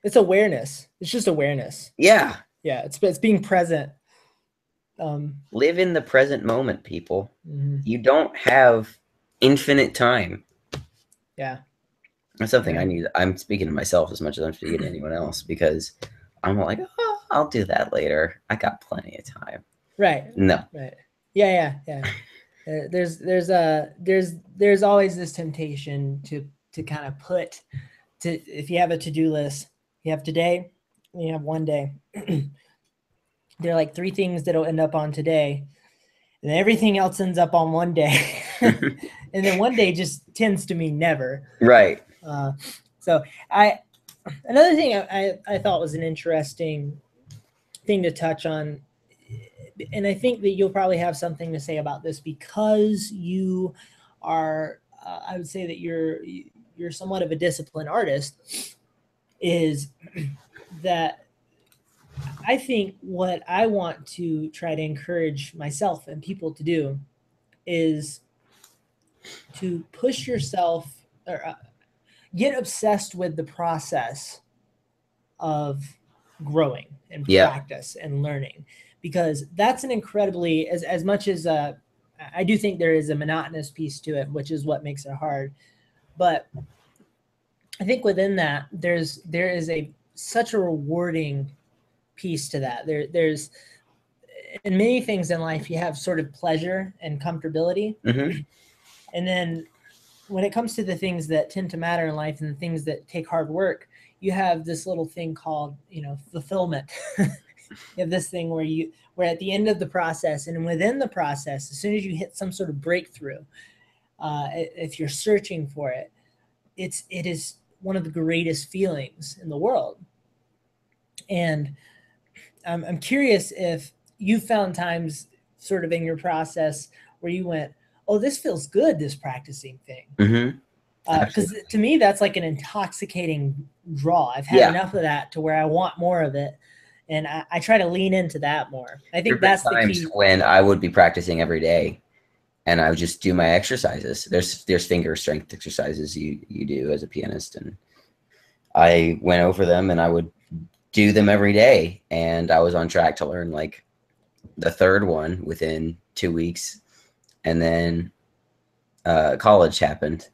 It's awareness. It's just awareness. Yeah. Yeah. It's being present. Live in the present moment, people. Mm-hmm. You don't have infinite time. Yeah. That's something I need. I'm speaking to myself as much as I'm speaking to anyone else, because I'm like, oh, I'll do that later. I got plenty of time. Right. No. Right. Yeah. There's always this temptation to kind of if you have a to-do list, you have today, and you have one day. There are like 3 things that'll end up on today, and everything else ends up on one day. And then one day just tends to mean never. Right. So another thing I thought was an interesting thing to touch on, and I think that you'll probably have something to say about this because you are, I would say that you're somewhat of a disciplined artist, is that I think what I want to try to encourage myself and people to do is to push yourself or get obsessed with the process of growing and practice and learning, because that's an incredibly, as much as I do think there is a monotonous piece to it, which is what makes it hard. But I think within that, there is such a rewarding piece to that. There's in many things in life, you have sort of pleasure and comfortability. Mm-hmm. And then when it comes to the things that tend to matter in life and the things that take hard work, you have this little thing called, fulfillment. You have this thing where we're at the end of the process, and within the process, as soon as you hit some sort of breakthrough, if you're searching for it, it is one of the greatest feelings in the world. And I'm curious if you found times sort of in your process where you went, oh, this feels good, this practicing thing. Mm-hmm. Because to me, that's like an intoxicating draw. I've had enough of that to where I want more of it. And I try to lean into that more. I think that's the key. When I would be practicing every day and I would just do my exercises. There's finger strength exercises you do as a pianist. And I went over them and I would do them every day. And I was on track to learn like the third one within 2 weeks. And then college happened.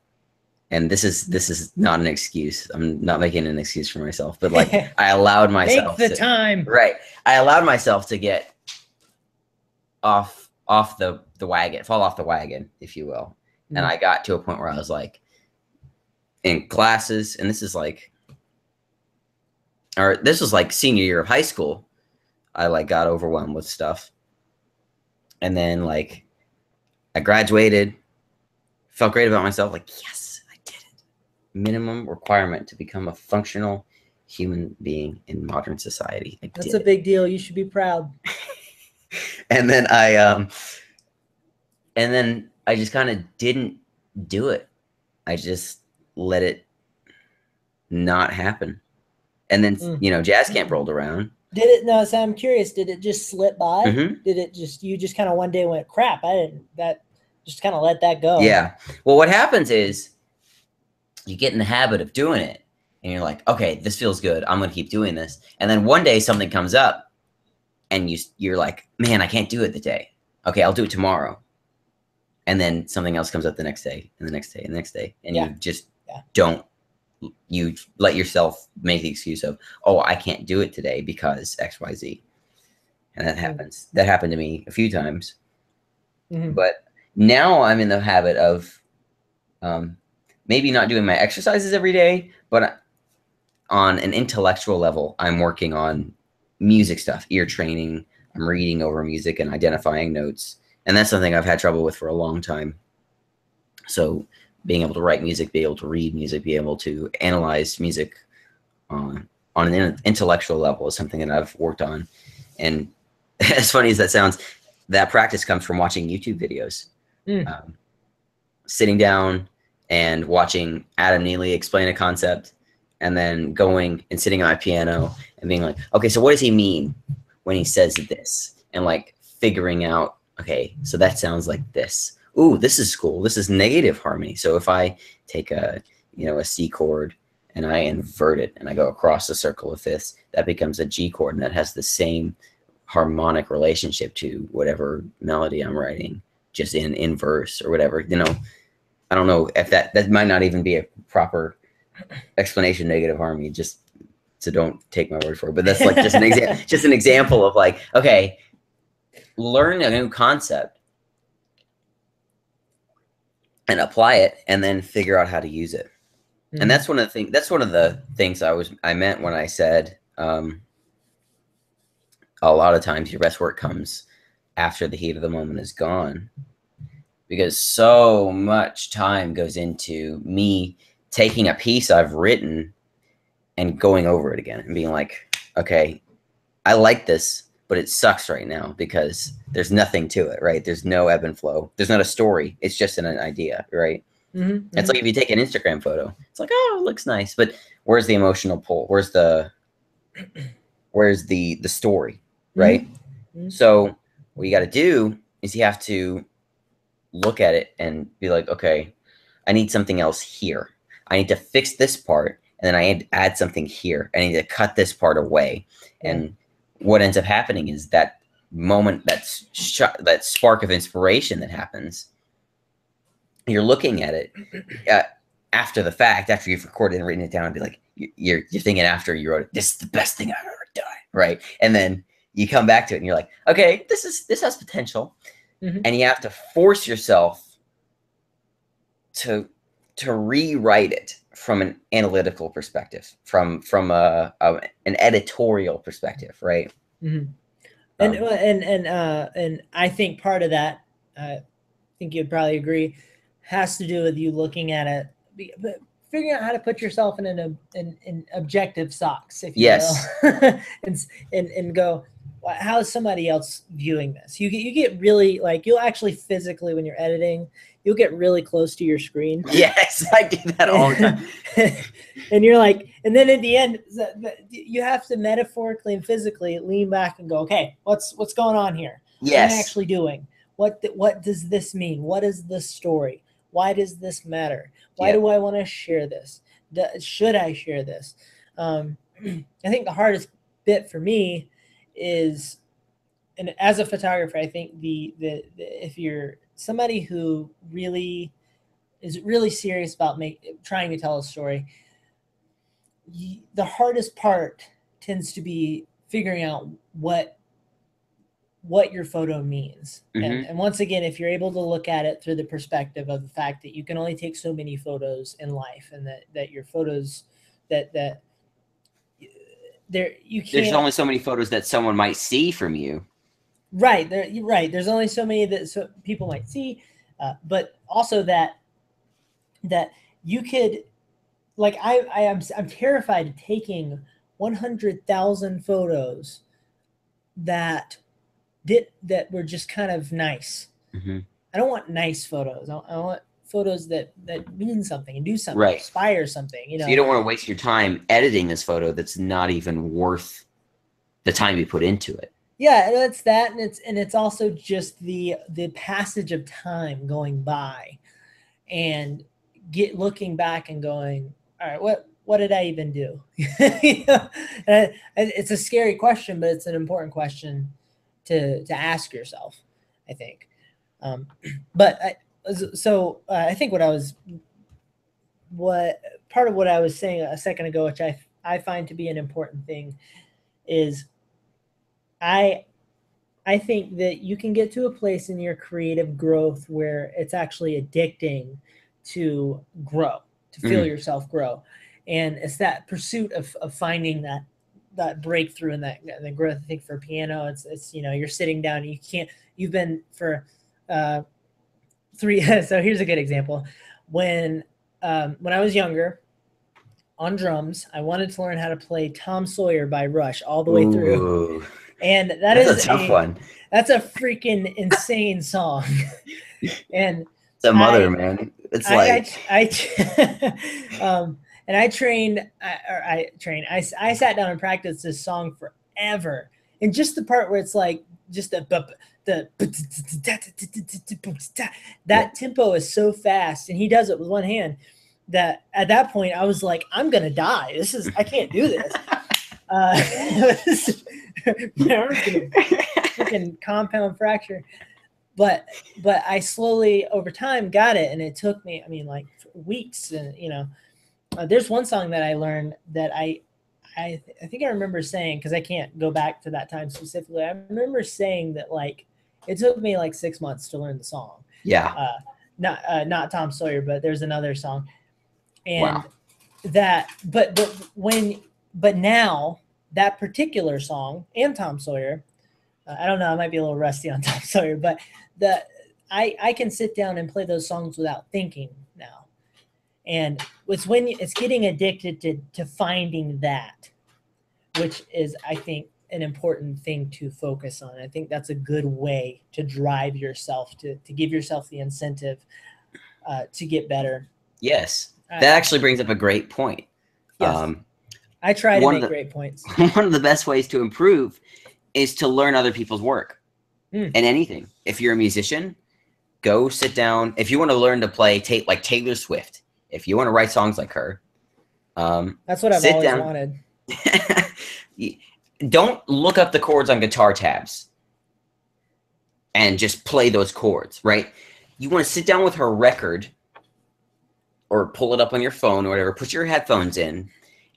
And this is not an excuse. I'm not making an excuse for myself, but like I allowed myself Take the time. Right. I allowed myself to get off the wagon, fall off the wagon, if you will. Mm. And I got to a point where I was like in classes, and this was like senior year of high school. I like got overwhelmed with stuff. And then like I graduated, felt great about myself, like, yes. Minimum requirement to become a functional human being in modern society. That's a big deal. You should be proud. And then I just kind of didn't do it. I just let it not happen. And then jazz camp rolled around. Did it? No, so I'm curious. Did it just slip by? Mm-hmm. Did it you just kind of one day went, crap? Just kind of let that go. Yeah. Well, what happens is, you get in the habit of doing it and you're like, okay, this feels good. I'm going to keep doing this. And then one day something comes up and you're like, man, I can't do it today. Okay, I'll do it tomorrow. And then something else comes up the next day and the next day and the next day. And you just you let yourself make the excuse of, oh, I can't do it today because X, Y, Z. And that happens. That happened to me a few times. Mm-hmm. But now I'm in the habit of, maybe not doing my exercises every day, but on an intellectual level, I'm working on music stuff, ear training. I'm reading over music and identifying notes. And that's something I've had trouble with for a long time. So being able to write music, be able to read music, be able to analyze music on an intellectual level is something that I've worked on. And as funny as that sounds, that practice comes from watching YouTube videos. Sitting down and watching Adam Neely explain a concept and then going and sitting on my piano and being like, okay, so what does he mean when he says this? And like figuring out, okay, so that sounds like this. Ooh, this is cool. This is negative harmony. So if I take a C chord and I invert it and I go across the circle of fifths, that becomes a G chord and that has the same harmonic relationship to whatever melody I'm writing, just in verse or whatever, I don't know if that might not even be a proper explanation, negative harmony, just so don't take my word for it. But that's like just an example of like, okay, learn a new concept and apply it and then figure out how to use it. Mm-hmm. And that's one of the things I meant when I said a lot of times your best work comes after the heat of the moment is gone. Because so much time goes into me taking a piece I've written and going over it again and being like, okay, I like this, but it sucks right now because there's nothing to it, right? There's no ebb and flow. There's not a story. It's just an idea, right? Mm-hmm. It's like if you take an Instagram photo, it's like, oh, it looks nice, but where's the emotional pull? Where's the story, right? Mm-hmm. So what you got to do is you have to look at it and be like, okay, I need something else here. I need to fix this part, and then I need to add something here. I need to cut this part away. And what ends up happening is that moment, that spark of inspiration that happens, you're looking at it after the fact, after you've recorded and written it down, and be like, you're thinking after you wrote it, this is the best thing I've ever done, right? And then you come back to it and you're like, okay, this has potential. Mm-hmm. And you have to force yourself to rewrite it from an analytical perspective, from an editorial perspective, right? Mhm. And I think part of that, I think you'd probably agree, has to do with you looking at it, but figuring out how to put yourself in objective socks, if you will, Yes. and go, how is somebody else viewing this? You get really, like, you'll actually physically, when you're editing, you'll get really close to your screen. Yes, I do that all the time. And you're like, and then at the end, you have to metaphorically and physically lean back and go, okay, what's going on here? What am I Yes. actually doing? What does this mean? What is the story? Why does this matter? Why Yep. do I want to share this? Should I share this? I think the hardest bit for me is, and as a photographer, I think the if you're somebody who really is really serious about trying to tell a story, the hardest part tends to be figuring out what your photo means. Mhm. And once again, if you're able to look at it through the perspective of the fact that you can only take so many photos in life, and that your photos, that there, you can't, There's only so many photos that someone might see from you. right there, right, there's only so many that people might see, but also that you could, like, I'm terrified of taking 100,000 photos that were just kind of nice. Mm-hmm. I don't want nice photos. I want photos that mean something and do something, Right. inspire something. You know, So you don't want to waste your time editing this photo that's not even worth the time you put into it. Yeah, and it's that, and it's also just the passage of time going by, and looking back and going, all right, what did I even do? You know? And it's a scary question, but it's an important question to ask yourself, I think. But I think what part of what I was saying a second ago, which I find to be an important thing, is I think that you can get to a place in your creative growth where it's actually addicting to grow, to feel yourself grow. And it's that pursuit of finding that breakthrough and that the growth. I think for piano, it's you're sitting down and you've been for three. So here's a good example. When I was younger, on drums, I wanted to learn how to play Tom Sawyer by Rush all the way through. Ooh. And That's a tough one. That's a freaking insane song. And it's a mother, man. It's and I trained. I sat down and practiced this song forever. And just the part where it's like just that tempo is so fast, and he does it with one hand, that at that point I was like, I'm gonna die. I can't do this. My arm's gonna freaking compound fracture. But I slowly over time got it, and it took me, like weeks. And there's one song that I learned that I think I remember saying, because I can't go back to that time specifically. I remember saying that, like, it took me like 6 months to learn the song. Yeah. Not Tom Sawyer, but there's another song. And wow. but now that particular song and Tom Sawyer, I don't know, I might be a little rusty on Tom Sawyer, but I can sit down and play those songs without thinking now. And it's getting addicted to finding that, which is, I think, an important thing to focus on. I think that's a good way to drive yourself, to give yourself the incentive to get better. Yes. That actually brings up a great point. Yes. I try to make great points. One of the best ways to improve is to learn other people's work and anything. If you're a musician, go sit down. If you want to learn to play like Taylor Swift, if you want to write songs like her, that's what I've always wanted. Don't look up the chords on guitar tabs and just play those chords, right? You want to sit down with her record or pull it up on your phone or whatever, put your headphones in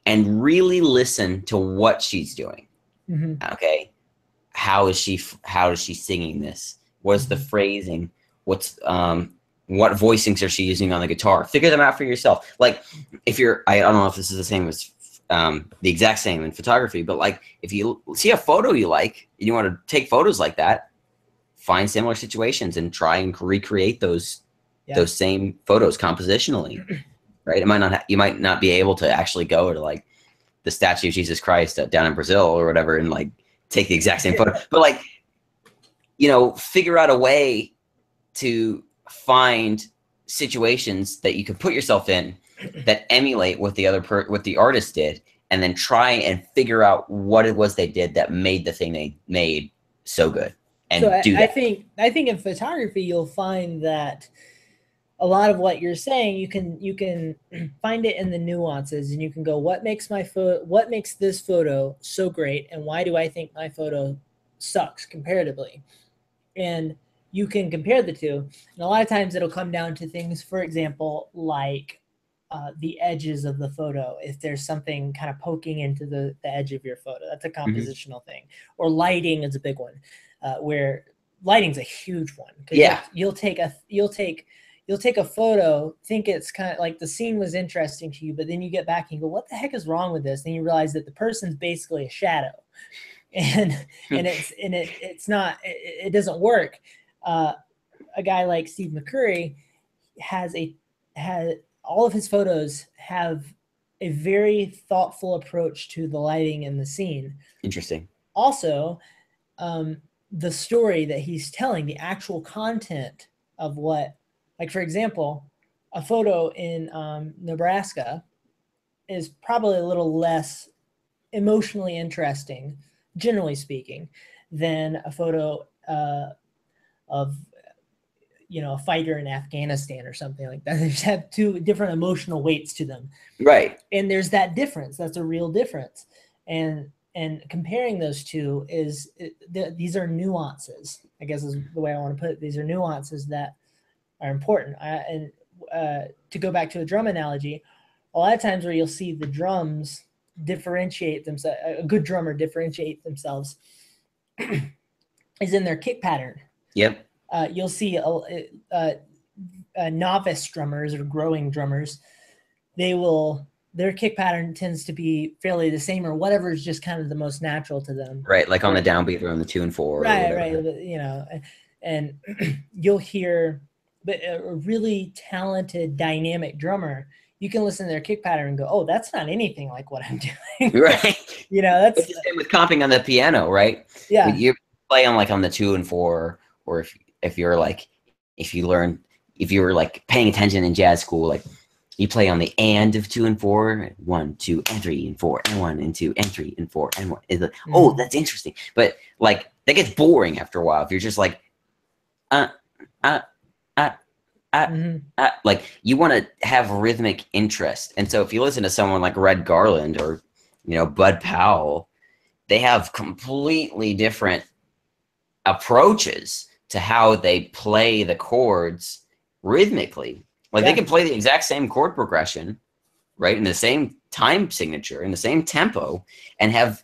and really listen to what she's doing. Okay. How is she singing this? What's the phrasing? What voicings are she using on the guitar? Figure them out for yourself. Like, if you're, I don't know if this is the same as the exact same in photography. But like, if you see a photo you like and you want to take photos like that, find similar situations and try and recreate those same photos compositionally, right? You might not be able to actually go to like the statue of Jesus Christ down in Brazil or whatever and like take the exact same photo, but like, you know, figure out a way to find situations that you can put yourself in that emulate what what the artist did, and then try and figure out what it was they did that made the thing they made so good. And so do that. I think in photography you'll find that a lot of what you're saying, you can find it in the nuances, and you can go, what makes this photo so great, and why do I think my photo sucks comparatively? And you can compare the two, and a lot of times it'll come down to things, for example, like the edges of the photo. If there's something kind of poking into the edge of your photo, that's a compositional thing. Or lighting is a big one, where lighting's a huge one. Yeah, you'll take a photo, think it's kind of like the scene was interesting to you, but then you get back and you go, what the heck is wrong with this? Then you realize that the person's basically a shadow, and it doesn't work. A guy like Steve McCurry has all of his photos have a very thoughtful approach to the lighting in the scene. Interesting. Also, the story that he's telling, the actual content of what, like, for example, a photo in Nebraska is probably a little less emotionally interesting, generally speaking, than a photo of, you know, a fighter in Afghanistan or something like that. They just have two different emotional weights to them. Right. And there's that difference. That's a real difference. And comparing those two these are nuances, I guess is the way I want to put it. These are nuances that are important. To go back to a drum analogy, a lot of times where you'll see the drums differentiate themselves, a good drummer differentiate themselves is in their kick pattern. Yep. You'll see novice drummers or growing drummers, their kick pattern tends to be fairly the same, or whatever is just kind of the most natural to them. Right, like on the downbeat or on the 2 and 4. Right. You know, and you'll hear, but a really talented, dynamic drummer, you can listen to their kick pattern and go, oh, that's not anything like what I'm doing. Right. You know, that's it's the same with comping on the piano, right? Yeah. You play on like on the 2 and 4, or if you were like paying attention in jazz school, like you play on the and of 2 and 4, 1, 2, and 3 and 4, and 1 and 2 and 3 and 4 and 1. It's like, oh, that's interesting. But like that gets boring after a while if you're just like, like you want to have rhythmic interest. And so if you listen to someone like Red Garland or, you know, Bud Powell, they have completely different approaches to how they play the chords rhythmically. Like they can play the exact same chord progression, right, in the same time signature, in the same tempo, and have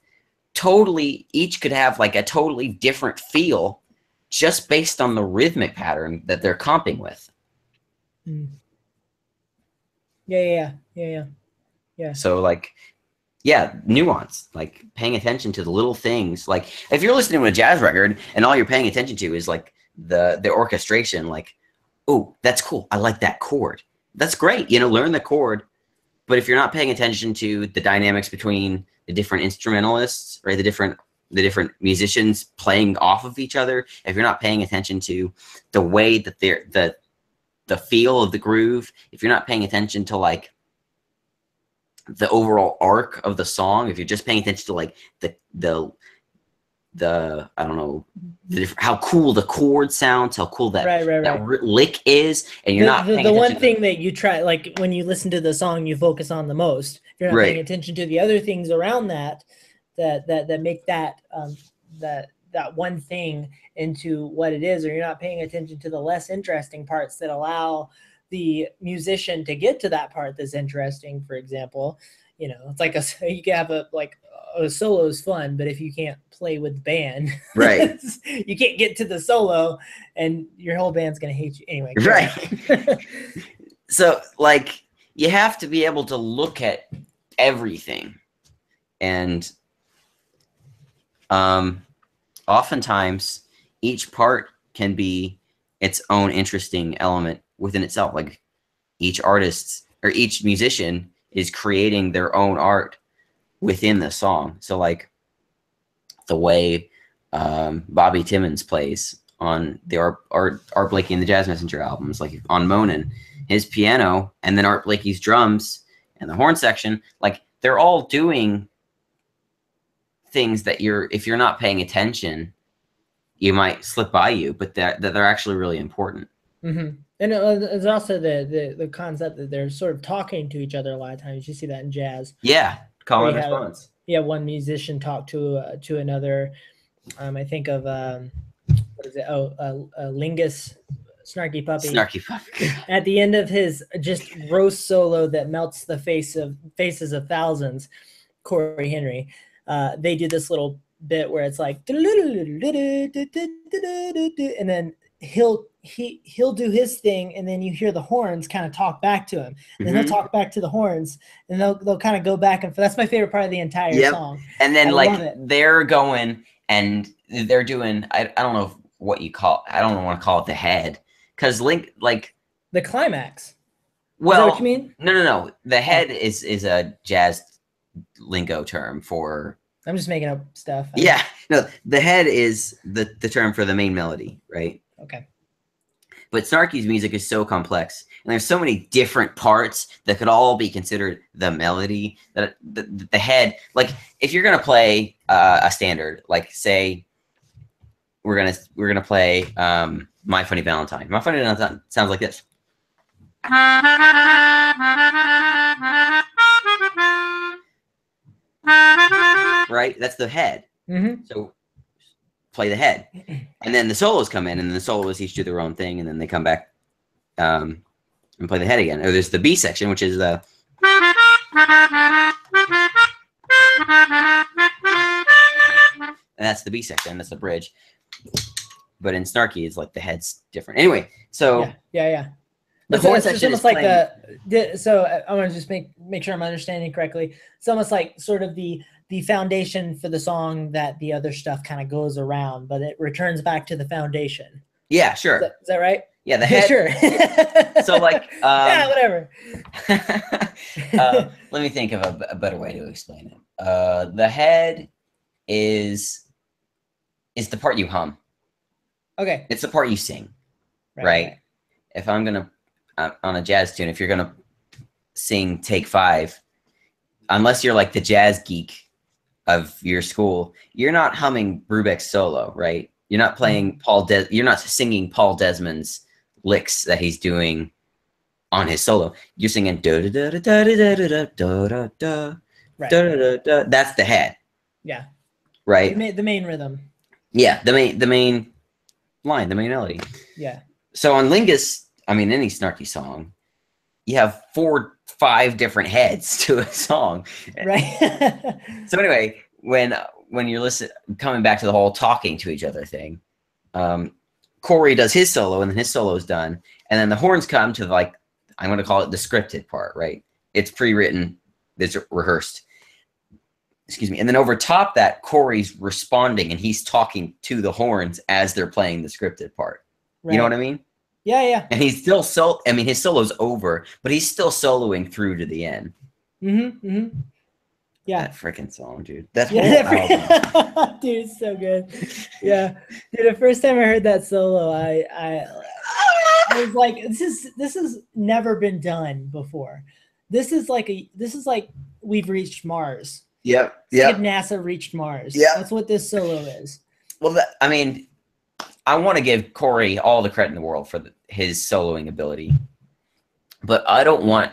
each could have like a totally different feel just based on the rhythmic pattern that they're comping with. Yeah. So like, yeah, nuance, like paying attention to the little things. Like if you're listening to a jazz record and all you're paying attention to is like the orchestration, like, oh, that's cool, I like that chord. That's great, you know, learn the chord. But if you're not paying attention to the dynamics between the different instrumentalists, right, the different musicians playing off of each other, if you're not paying attention to the way that the feel of the groove, if you're not paying attention to like the overall arc of the song, if you're just paying attention to like the I don't know, how cool the chord sounds, how cool that lick is, and you're not paying the one thing that you try, like when you listen to the song, you focus on the most. If you're not paying attention to the other things around that make that one thing into what it is, or you're not paying attention to the less interesting parts that allow the musician to get to that part that's interesting. For example, you know, it's like you can have a solo is fun, but if you can't play with the band, right, you can't get to the solo, and your whole band's gonna hate you anyway. Right. So like you have to be able to look at everything And oftentimes each part can be its own interesting element within itself. Like each artist or each musician is creating their own art within the song. So like the way Bobby Timmons plays on the Art Blakey and the Jazz Messenger albums, like on Monin, his piano and then Art Blakey's drums and the horn section, like they're all doing things that if you're not paying attention, you might slip by you, but that they're actually really important. Mm-hmm. And it's also the concept that they're sort of talking to each other a lot of times. You see that in jazz. Yeah, call and response. Yeah, one musician talked to another. I think of what is it? Lingus, Snarky Puppy. Snarky Puppy. At the end of his just gross solo that melts the faces of thousands, Corey Henry. They do this little bit where it's like, and then he'll do his thing, and then you hear the horns kind of talk back to him, and then he'll talk back to the horns, and they'll kind of go back and forth. That's my favorite part of the entire song. And then they're going and they're doing I don't know what you call, I don't want to call it the head, because like the climax. Well, is that what you mean? No. The head is a jazz lingo term for. I'm just making up stuff. Yeah, no, the head is the term for the main melody, right? Okay. But Snarky's music is so complex, and there's so many different parts that could all be considered the melody. That the head, like if you're gonna play a standard, like say we're gonna play My Funny Valentine. My Funny Valentine sounds like this. Right? That's the head. Mm-hmm. So play the head. And then the solos come in, and then the soloists each do their own thing, and then they come back and play the head again. Or there's the B section, which is the and that's the B section, that's the bridge. But in Snarky, it's like the head's different. Anyway, so yeah. The horn section is like playing. so I want to just make sure I'm understanding correctly. It's almost like sort of the foundation for the song that the other stuff kind of goes around, but it returns back to the foundation. Yeah, sure. Is that right? Yeah, the head. Sure. So like yeah, whatever. Let me think of a better way to explain it. The head is the part you hum. Okay. It's the part you sing, right? If I'm gonna on a jazz tune, if you're gonna sing Take 5, unless you're like the jazz geek of your school, you're not humming Brubeck's solo, right? You're not playing you're not singing Paul Desmond's licks that he's doing on his solo. You're singing da da da da da da da da da da da. That's the head. Yeah. Right. The main rhythm. Yeah, the main line, the main melody. Yeah. So on Lingus, I mean any Snarky song, you have 4-5 different heads to a song. Right. So anyway, when you're coming back to the whole talking to each other thing, Corey does his solo, and then his solo is done, and then the horns come to like, I'm going to call it the scripted part, right? It's pre-written, it's rehearsed. Excuse me. And then over top that, Corey's responding, and he's talking to the horns as they're playing the scripted part. Right. You know what I mean? Yeah. And he's still his solo's over, but he's still soloing through to the end. Mm-hmm. Yeah. That freaking song, dude. That whole album. Dude, it's so good. Yeah. Dude, the first time I heard that solo, I was like, this has never been done before. This is like we've reached Mars. Yep. It's like NASA reached Mars. Yeah. That's what this solo is. Well, I mean, I want to give Corey all the credit in the world for his soloing ability, but I don't want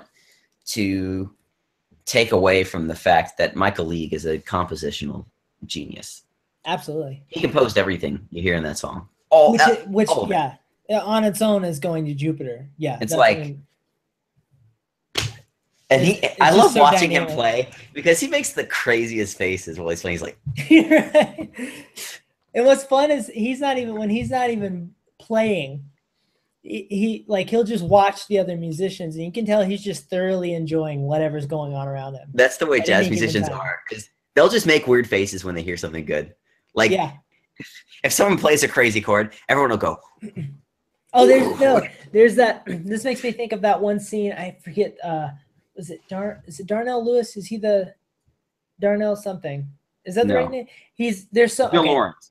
to take away from the fact that Michael League is a compositional genius. Absolutely. He composed everything you hear in that song. Which on its own is going to Jupiter. Yeah. It's like, and I love watching him play because he makes the craziest faces while he's playing. He's like, right. And what's fun is when he's not even playing, he'll just watch the other musicians, and you can tell he's just thoroughly enjoying whatever's going on around him. That's the way jazz musicians are. Because they'll just make weird faces when they hear something good. Like Yeah. if someone plays a crazy chord, everyone will go. Oh, there's that. This makes me think of that one scene. I forget. Is it Darnell Lewis? Is he the Darnell something? Is that the right No. name? There's so Bill okay, Lawrence.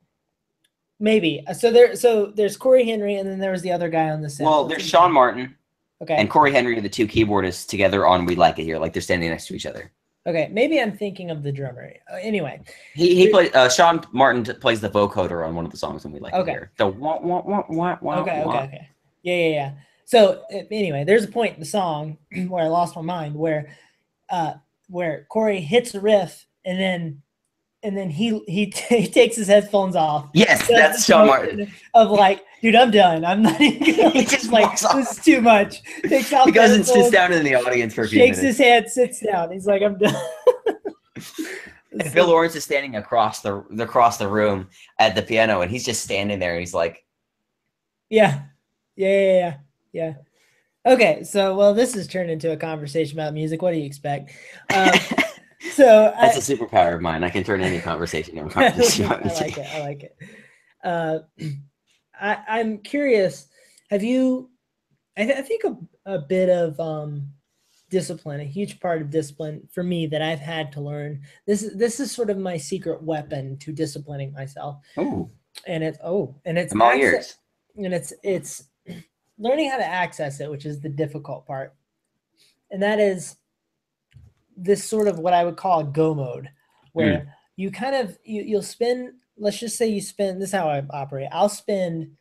maybe. So there's Corey Henry, and then there was the other guy on the set. Well, What's there's his Sean name? Martin Okay. and Corey Henry are the two keyboardists together on We Like It Here. Like they're standing next to each other. Okay, maybe I'm thinking of the drummer. Anyway, He plays. Sean Martin plays the vocoder on one of the songs when We Like It Okay. Here. The wah wah wah wah wah. okay. Yeah. So anyway, there's a point in the song where I lost my mind where Corey hits a riff and then he takes his headphones off. Yes, Does that's this Sean motion Martin. Of like, dude, I'm done. I'm not even gonna, He just like walks off. this is too much. Takes out He goes and headphones, sits down in the audience for a few shakes minutes. his head, sits down. He's like, I'm done. And Bill Lawrence is standing across the room at the piano, and he's just standing there. And he's like, Yeah. Okay, so well, this has turned into a conversation about music. What do you expect? So "That's a superpower of mine. I can turn any conversation into a conversation about music." I like it. I'm curious. Have you? I think a bit of discipline, a huge part of discipline for me that I've had to learn. This is sort of my secret weapon to disciplining myself. Oh, And it's I'm all ears. and it's learning how to access it, which is the difficult part. And that is this sort of what I would call a go mode, where you kind of you'll spend, let's just say this is how I operate. I'll spend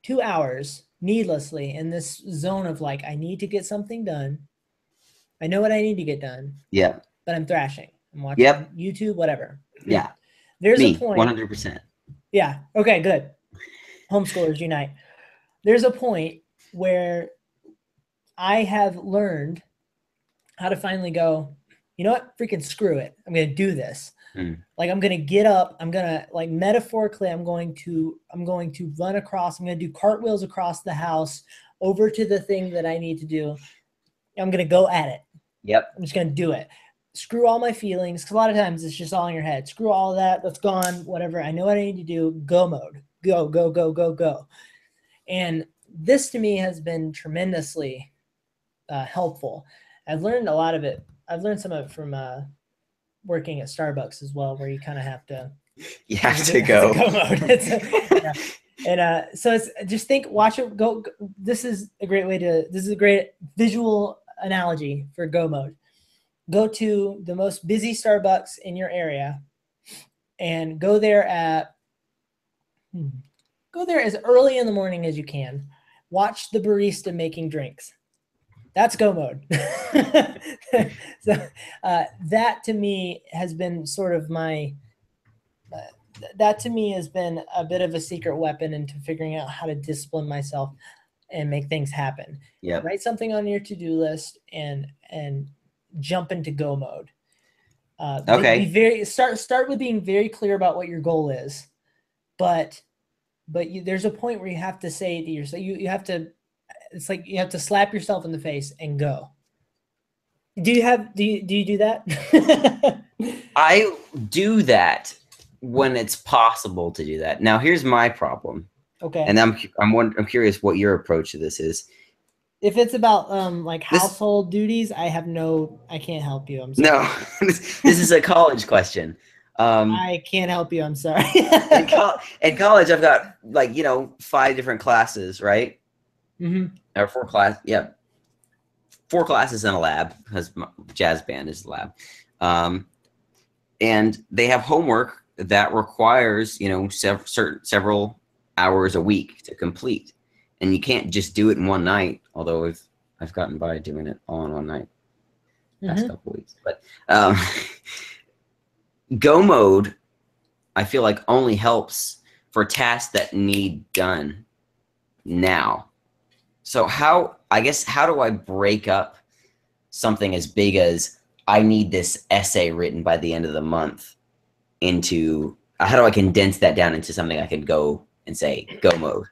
2 hours needlessly in this zone of like, I need to get something done. I know what I need to get done. Yeah. But I'm thrashing. I'm watching YouTube, whatever. Yeah. There's Me, a point. 100%. Yeah. Okay, good. Homeschoolers unite. There's a point where I have learned how to finally go, you know what? Freaking screw it. I'm going to do this. Like I'm going to get up. I'm going to, like, metaphorically, I'm going to run across. I'm going to do cartwheels across the house over to the thing that I need to do. I'm going to go at it. Yep. I'm just going to do it. Screw all my feelings. Cause a lot of times it's just all in your head. Screw all of that. That's gone. Whatever. I know what I need to do. Go mode. Go. And this to me has been tremendously helpful. I've learned a lot of it. I've learned some of it from working at Starbucks as well, where you kind of have to. You have to go. Go mode. And so it's just watch it go. This is a great visual analogy for go mode. Go to the most busy Starbucks in your area and go there as early in the morning as you can. Watch the barista making drinks. That's go mode. So that to me has been sort of that to me has been a bit of a secret weapon into figuring out how to discipline myself and make things happen. Yeah. Write something on your to-do list and jump into go mode. Okay. Start with being very clear about what your goal is, but there's a point where you have to say to yourself, you have to. It's like you have to slap yourself in the face and go. Do you do that? I do that when it's possible to do that. Now, here's my problem. Okay. And I'm curious what your approach to this is. If it's about like household duties, I can't help you. I'm sorry. No, this is a college question. I can't help you. I'm sorry. In college, I've got 5 different classes, right? Mm-hmm. Or 4 classes in a lab, because jazz band is a lab. And they have homework that requires, several hours a week to complete. And you can't just do it in one night, although I've gotten by doing it all in one night past couple weeks. But go mode, I feel like only helps for tasks that need done now. So how do I break up something as big as I need this essay written by the end of the month into, how do I condense that down into something I can go and say go mode?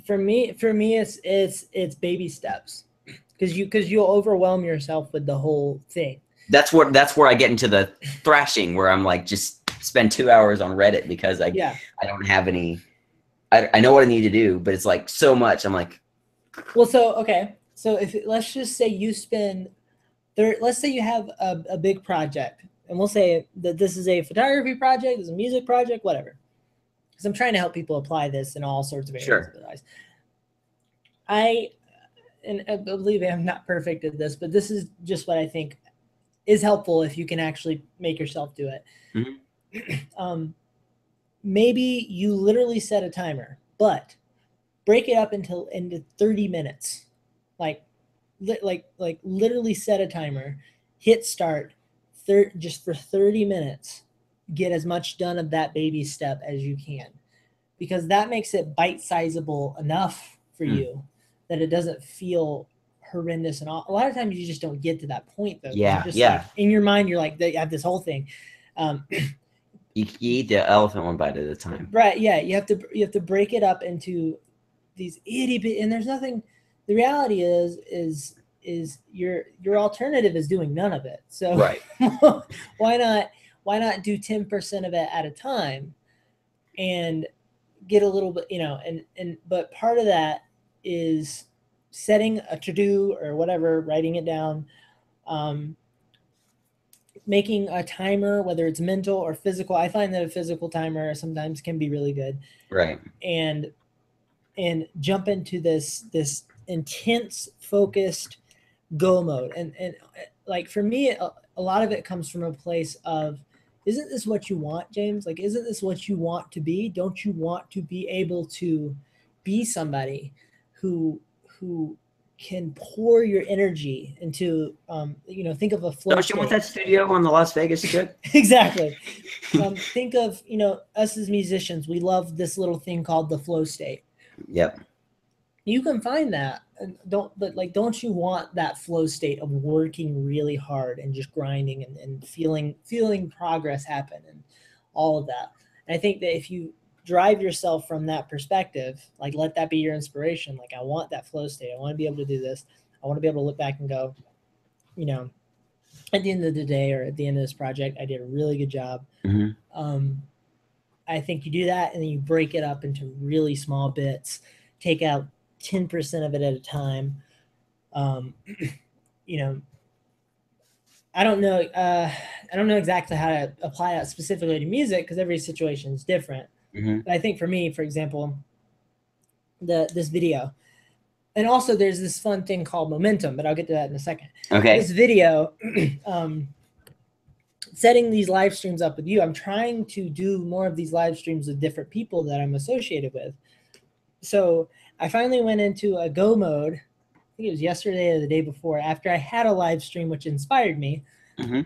For me it's baby steps, because you'll overwhelm yourself with the whole thing. That's where I get into the thrashing, where I'm like, just spend 2 hours on Reddit because I don't have any. I know what I need to do, but it's like so much. I'm like, well, so okay, so if let's just say you spend let's say you have a big project, and we'll say that this is a photography project, this is a music project, whatever. Because I'm trying to help people apply this in all sorts of areas Sure. of their lives. And believe me, I'm not perfect at this, but this is just what I think is helpful if you can actually make yourself do it. Mhm. Maybe you literally set a timer, but break it up into 30 minutes. Like literally set a timer, hit start, just for 30 minutes, get as much done of that baby step as you can, because that makes it bite-sizable enough for you that it doesn't feel horrendous. And a lot of times you just don't get to that point though. Yeah, Just yeah. like, in your mind, you're like, they have this whole thing. You eat the elephant one bite at a time. Right. Yeah. You have to break it up into these itty bit, and there's nothing. The reality is your alternative is doing none of it. So Right. why not do 10% of it at a time and get a little bit, but part of that is setting a to-do or whatever, writing it down, making a timer, whether it's mental or physical. I find that a physical timer sometimes can be really good. Right. And jump into this intense, focused go mode. And like for me, a lot of it comes from a place of, isn't this what you want, James? Like, isn't this what you want to be? Don't you want to be able to be somebody who can pour your energy into, think of a flow. Don't you want that studio on the Las Vegas Strip? Exactly. Think of, us as musicians, we love this little thing called the flow state. Yep. You can find that. Don't you want that flow state of working really hard and just grinding and feeling progress happen and all of that? And I think that if you drive yourself from that perspective, like, let that be your inspiration. Like, I want that flow state. I want to be able to do this. I want to be able to look back and go, at the end of the day or at the end of this project, I did a really good job. Mm-hmm. I think you do that, and then you break it up into really small bits, take out 10% of it at a time. I don't know exactly how to apply that specifically to music, because every situation is different. Mm-hmm. But I think for me, for example, this video, and also there's this fun thing called momentum, but I'll get to that in a second. Okay. This video, setting these live streams up with you, I'm trying to do more of these live streams with different people that I'm associated with. So I finally went into a go mode. I think it was yesterday or the day before, after I had a live stream, which inspired me. Mm-hmm.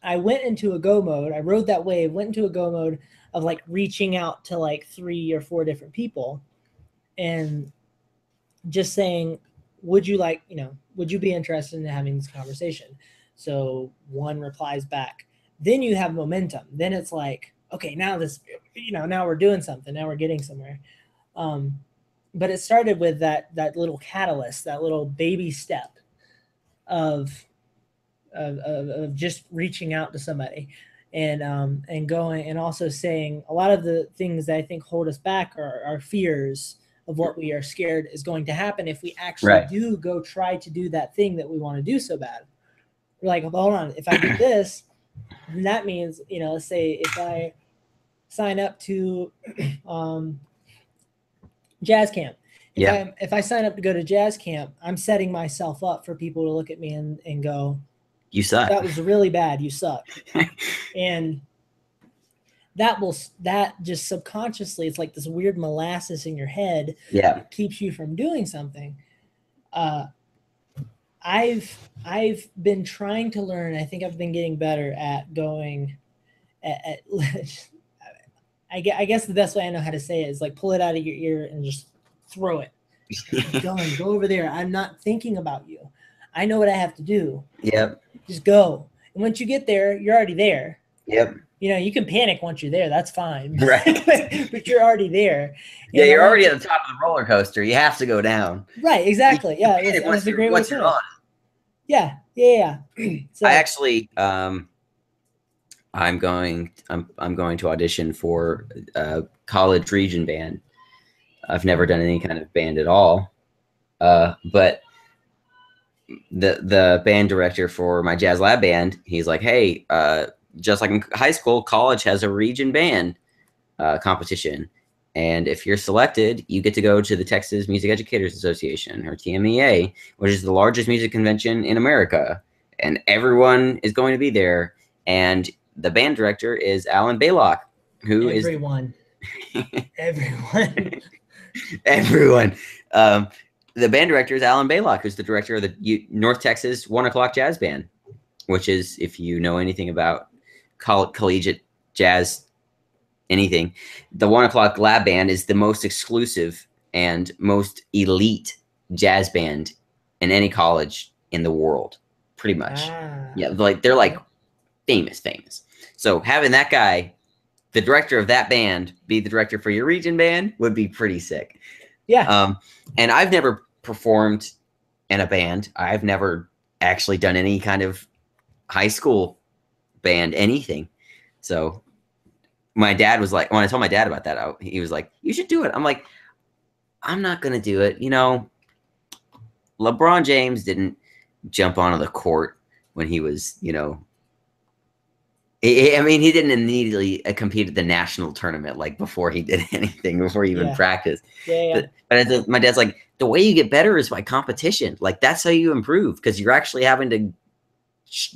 I went into a go mode. I rode that wave, went into a go mode of like reaching out to like 3 or 4 different people and just saying, would you be interested in having this conversation? So one replies back. Then you have momentum. Then it's like, okay, now now we're doing something. Now we're getting somewhere. But it started with that little catalyst, that little baby step of just reaching out to somebody and going, and also saying a lot of the things that I think hold us back are our fears of what we are scared is going to happen if we actually do go try to do that thing that we want to do so bad. We're like, hold on, if I do this, then that means, let's say if I sign up to jazz camp. If I sign up to go to jazz camp, I'm setting myself up for people to look at me and go, you suck. That was really bad. You suck. And that just subconsciously, it's like this weird molasses in your head. Yeah. That keeps you from doing something. I've been trying to learn. I think I've been getting better at going I guess the best way I know how to say it is like, pull it out of your ear and just throw it. Go over there. I'm not thinking about you. I know what I have to do. Yep. Just go. And once you get there, you're already there. Yep. You can panic once you're there. That's fine. Right. But you're already there. Yeah, you're already at the top of the roller coaster. You have to go down. Right, exactly. Yeah, that's a great way to put it. Yeah. So I actually, I'm going to audition for a college region band. I've never done any kind of band at all, but the band director for my jazz lab band, he's like, hey, just like in high school, college has a region band competition, and if you're selected, you get to go to the Texas Music Educators Association, or TMEA, which is the largest music convention in America, and everyone is going to be there. And the band director is Alan Baylock, who is everyone. everyone. The band director is Alan Baylock, who's the director of the North Texas 1 O'Clock Jazz Band, which is, if you know anything about collegiate jazz, anything, the 1 O'Clock Lab Band is the most exclusive and most elite jazz band in any college in the world, pretty much. Yeah, like they're like famous. So having that guy, the director of that band, be the director for your region band would be pretty sick. Yeah. And I've never performed in a band. I've never actually done any kind of high school band, anything. So my dad was like, when I told my dad about that, he was like, you should do it. I'm like, I'm not going to do it. You know, LeBron James didn't jump onto the court when he was, you know, I mean, he didn't immediately compete at the national tournament, like before he did anything, before he even practiced. Yeah. But my dad's like, the way you get better is by competition. Like, that's how you improve, because you're actually having to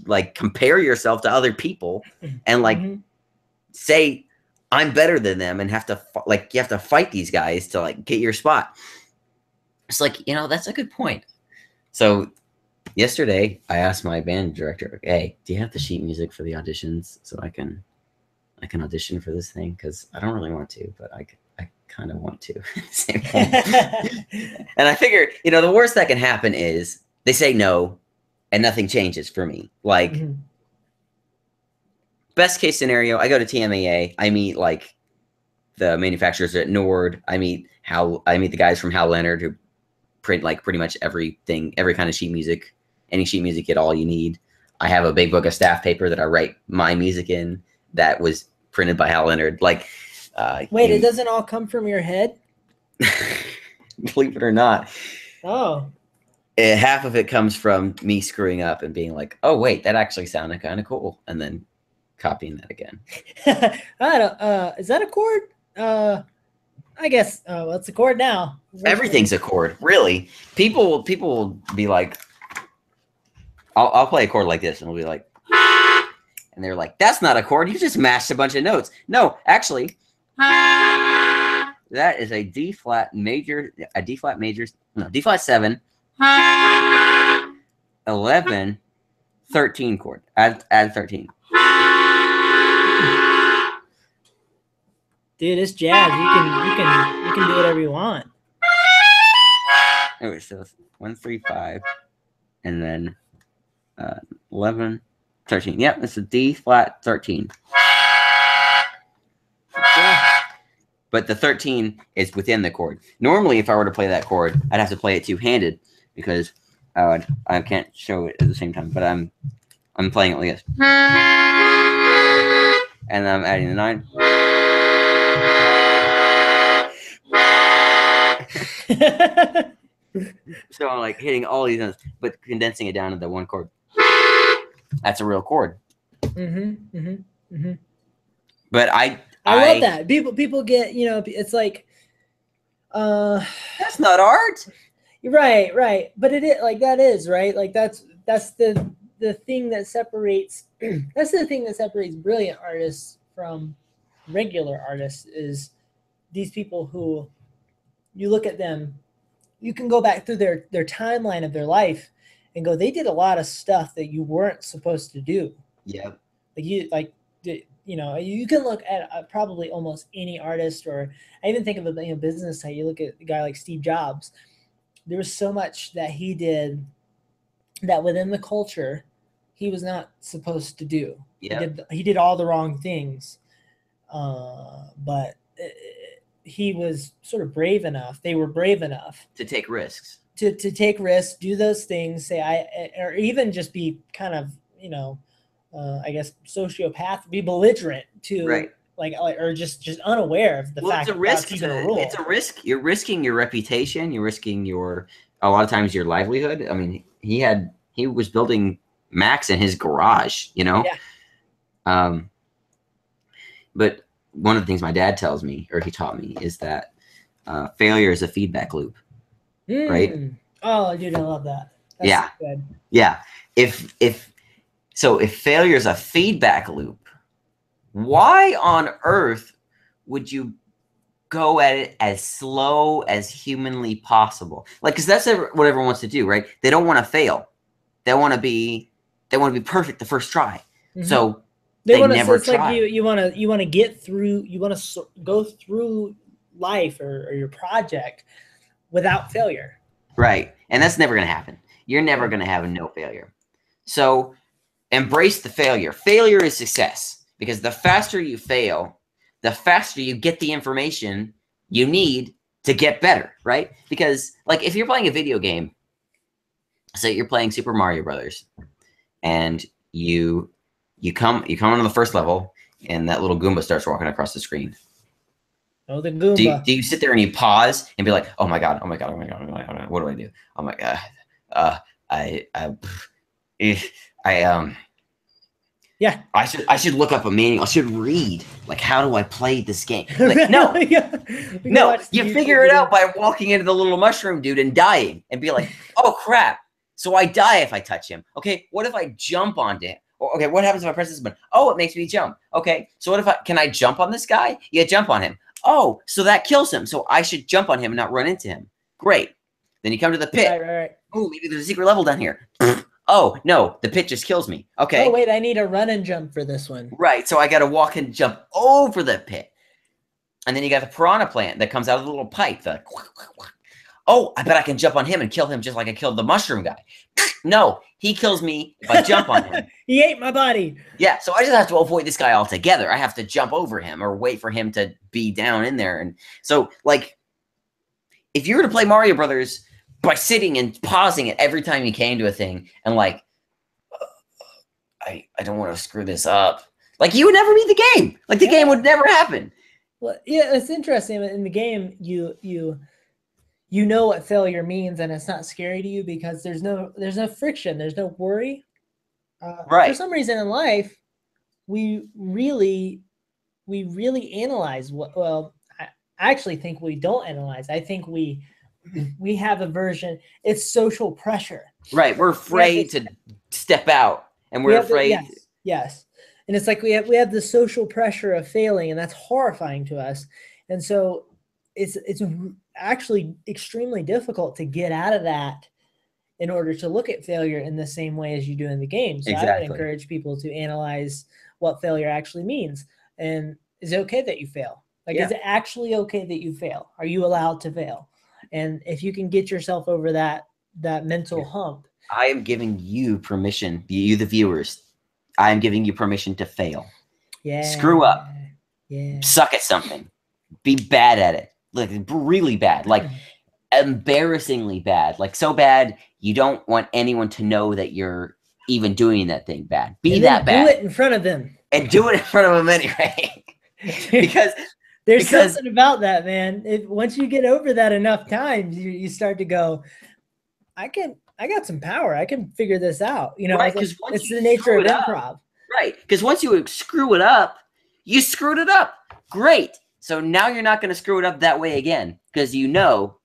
like compare yourself to other people and like say, I'm better than them, and have to like, you have to fight these guys to like get your spot. It's like, you know, that's a good point. So yesterday I asked my band director, hey, do you have the sheet music for the auditions so I can audition for this thing? Because I don't really want to, but I kind of want to. Same time. And I figured, you know, the worst that can happen is they say no and nothing changes for me. Like, best case scenario, I go to TMAA, I meet like the manufacturers at Nord, I meet the guys from Hal Leonard, who print like pretty much everything, every kind of sheet music, any sheet music at all you need. I have a big book of staff paper that I write my music in that was printed by Hal Leonard. Like, wait, it doesn't all come from your head? Believe it or not. Oh. Half of it comes from me screwing up and being like, oh wait, that actually sounded kind of cool, and then copying that again. I don't, is that a chord? I guess, well, it's a chord now. Everything's a chord, really. People will be like, I'll play a chord like this, and we'll be like, and they're like, that's not a chord. You just mashed a bunch of notes. No, actually, that is a D flat major, D flat 7, 11, 13 chord. Add 13. Dude, it's jazz. You can do whatever you want. Anyway, so 1, 3, 5, and then 11, 13. Yep, it's a D flat 13. Yeah. But the 13 is within the chord. Normally, if I were to play that chord, I'd have to play it two-handed, because I can't show it at the same time. But I'm playing it like this, and I'm adding the 9. So I'm like hitting all these notes, but condensing it down to the one chord. That's a real chord. But I love that. People get, you know, it's like, that's not art. Right. But it is like, that is right. Like that's the thing that separates. That's the thing that separates brilliant artists from regular artists, is these people who, you look at them, you can go back through their timeline of their life and go, they did a lot of stuff that you weren't supposed to do. Yeah. You know, you can look at probably almost any artist, or I even think of a business side. You look at a guy like Steve Jobs. There was so much that he did that within the culture he was not supposed to do. Yeah. He did all the wrong things, but he was sort of brave enough. They were brave enough to take risks. to take risks, do those things, or even just be kind of, I guess sociopath, be belligerent to Right. or just unaware of the Well, fact it's a that risk. that's even a rule. It's a risk. You're risking your reputation. You're risking a lot of times your livelihood. I mean, he was building Macs in his garage, Yeah. But one of the things my dad tells me, or he taught me, is that failure is a feedback loop, right? Oh, dude, I love that. That's Yeah. good. Yeah. If failure is a feedback loop, why on earth would you go at it as slow as humanly possible? Like, because that's what everyone wants to do, right? They don't want to fail. They want to be perfect the first try. So they want to. never So it's try. like you want to get through. You want to go through life or your project without failure. Right, and that's never going to happen. You're never going to have no failure. So embrace the failure. Failure is success, because the faster you fail, the faster you get the information you need to get better, right? Because like if you're playing a video game, say you're playing Super Mario Brothers, and you come on the first level, and that little Goomba starts walking across the screen. Oh, the Goomba. Do you sit there and you pause and be like, oh my god, oh my god, oh my god, oh my god, what do I do? Oh my god, yeah, I should look up a manual. I should read, like, how do I play this game? Like, no, no, you figure it out by walking into the little mushroom dude and dying and be like, oh crap, so I die if I touch him. Okay, what if I jump onto him? Okay, what happens if I press this button? Oh, it makes me jump. Okay, so what if can I jump on this guy? Yeah, jump on him. Oh, so that kills him. So I should jump on him and not run into him. Great. Then you come to the pit. Right. Oh, maybe there's a secret level down here. Oh, no, the pit just kills me. Okay. Oh, wait, I need a run and jump for this one. Right, so I got to walk and jump over the pit. And then you got the piranha plant that comes out of the little pipe. Oh, I bet I can jump on him and kill him just like I killed the mushroom guy. No, he kills me if I jump on him. He ate my body. Yeah, so I just have to avoid this guy altogether. I have to jump over him or wait for him to be down in there. And so, like, if you were to play Mario Brothers by sitting and pausing it every time you came to a thing and like, I don't want to screw this up, like, you would never beat the game. Like, the game would never happen. Well, yeah, it's interesting. In the game, you know what failure means, and it's not scary to you because there's no friction, there's no worry. Right. For some reason in life, we really analyze what. Well, I actually think we don't analyze. I think we have a version. It's social pressure. Right. We're afraid to step out, and we're afraid. Yes. And it's like we have the social pressure of failing, and that's horrifying to us. And so it's actually extremely difficult to get out of that in order to look at failure in the same way as you do in the game. So Exactly. I would encourage people to analyze what failure actually means. And is it okay that you fail? Like, is it actually okay that you fail? Are you allowed to fail? And if you can get yourself over that mental hump. I am giving you permission, you the viewers, I am giving you permission to fail. Yeah. Screw up. Yeah. Suck at something. Be bad at it. Like, really bad. Like, embarrassingly bad. Like, so bad you don't want anyone to know that you're even doing that thing bad. Be that bad. Do it in front of them. And do it in front of them anyway. because there's something about that, man. Once you get over that enough times, you start to go, I got some power. I can figure this out. You know, right, it's the nature of improv. Right. Because once you screw it up, you screwed it up. Great. So now you're not going to screw it up that way again, because you know,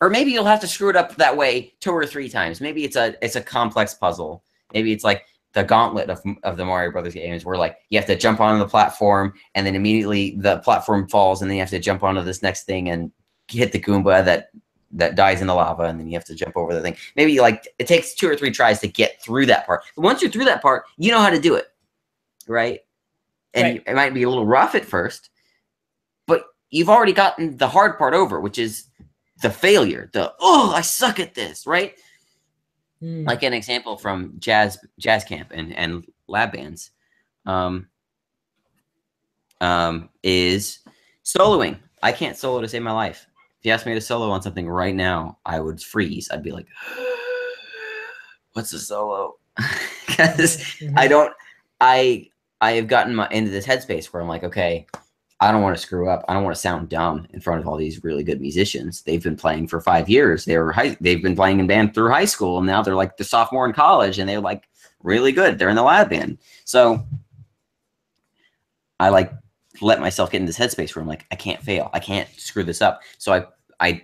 or maybe you'll have to screw it up that way 2 or 3 times. Maybe it's a complex puzzle. Maybe it's like the gauntlet of the Mario Brothers games, where like you have to jump onto the platform and then immediately the platform falls, and then you have to jump onto this next thing and hit the Goomba that dies in the lava, and then you have to jump over the thing. Maybe like it takes 2 or 3 tries to get through that part. But once you're through that part, you know how to do it, right? And it might be a little rough at first, but you've already gotten the hard part over, which is the failure. I suck at this, right? Like an example from jazz camp and lab bands is soloing. I can't solo to save my life. If you asked me to solo on something right now, I would freeze. I'd be like, what's a solo? Because I don't, I have gotten into this headspace where I'm like, okay, I don't want to screw up. I don't want to sound dumb in front of all these really good musicians. They've been playing for 5 years. They've been playing in band through high school, and now they're like the sophomore in college, and they're like really good. They're in the lab band. So I like let myself get in this headspace where I'm like, I can't fail. I can't screw this up. So I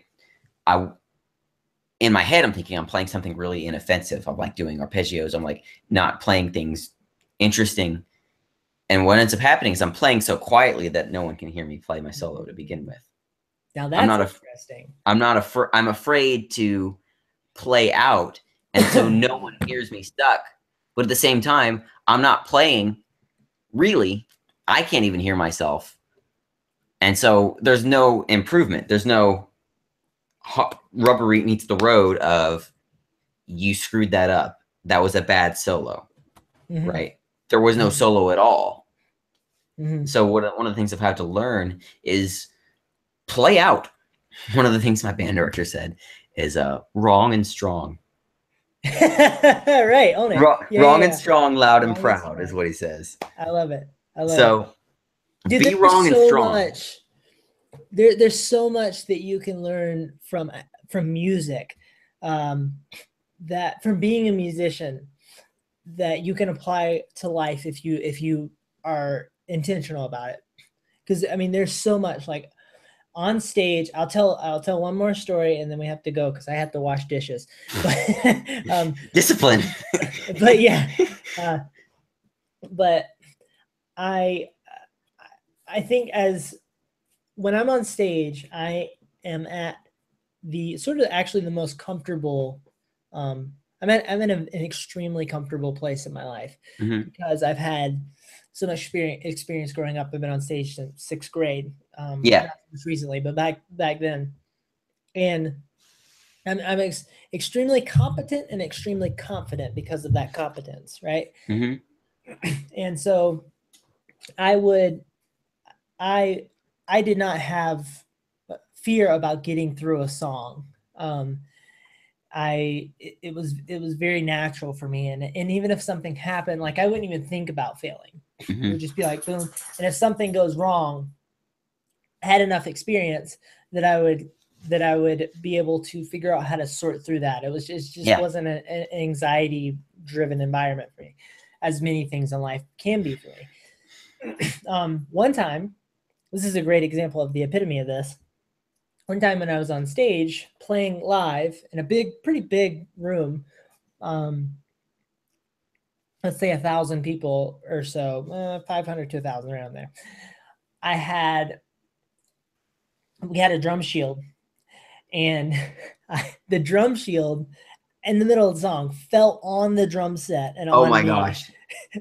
in my head, I'm thinking I'm playing something really inoffensive. I'm like doing arpeggios. I'm like not playing things interesting. And what ends up happening is I'm playing so quietly that no one can hear me play my solo to begin with. Now that's interesting. I'm afraid to play out, and so no one hears me stuck. But at the same time, I'm not playing really. I can't even hear myself. And so there's no improvement. There's no rubber meets the road of you screwed that up. That was a bad solo, right? There was no solo at all. So one of the things I've had to learn is play out. One of the things my band director said is wrong and strong. Right, own it. Wrong and strong, loud and proud is what he says. I love it. Dude, be wrong and strong. There's so much that you can learn from music, that from being a musician, that you can apply to life if you are intentional about it. Because I mean, there's so much. Like on stage, I'll tell one more story and then we have to go because I have to wash dishes. Discipline. But yeah, but I think as when I'm on stage, I am at the sort of actually the most comfortable. I'm in an extremely comfortable place in my life because I've had so much experience growing up. I've been on stage since 6th grade. Not just recently, but back then, and I'm extremely competent and extremely confident because of that competence, right? And so I did not have fear about getting through a song. It was very natural for me, and even if something happened, like I wouldn't even think about failing. It would just be like boom, and if something goes wrong, I had enough experience that I would be able to figure out how to sort through that. It just wasn't an anxiety driven environment for me, as many things in life can be for me. One time, this is a great example of the epitome of this. One time when I was on stage playing live in a pretty big room, let's say 1,000 people or so, 500 to 1,000 around there. We had a drum shield, and the drum shield in the middle of the song fell on the drum set and oh my gosh.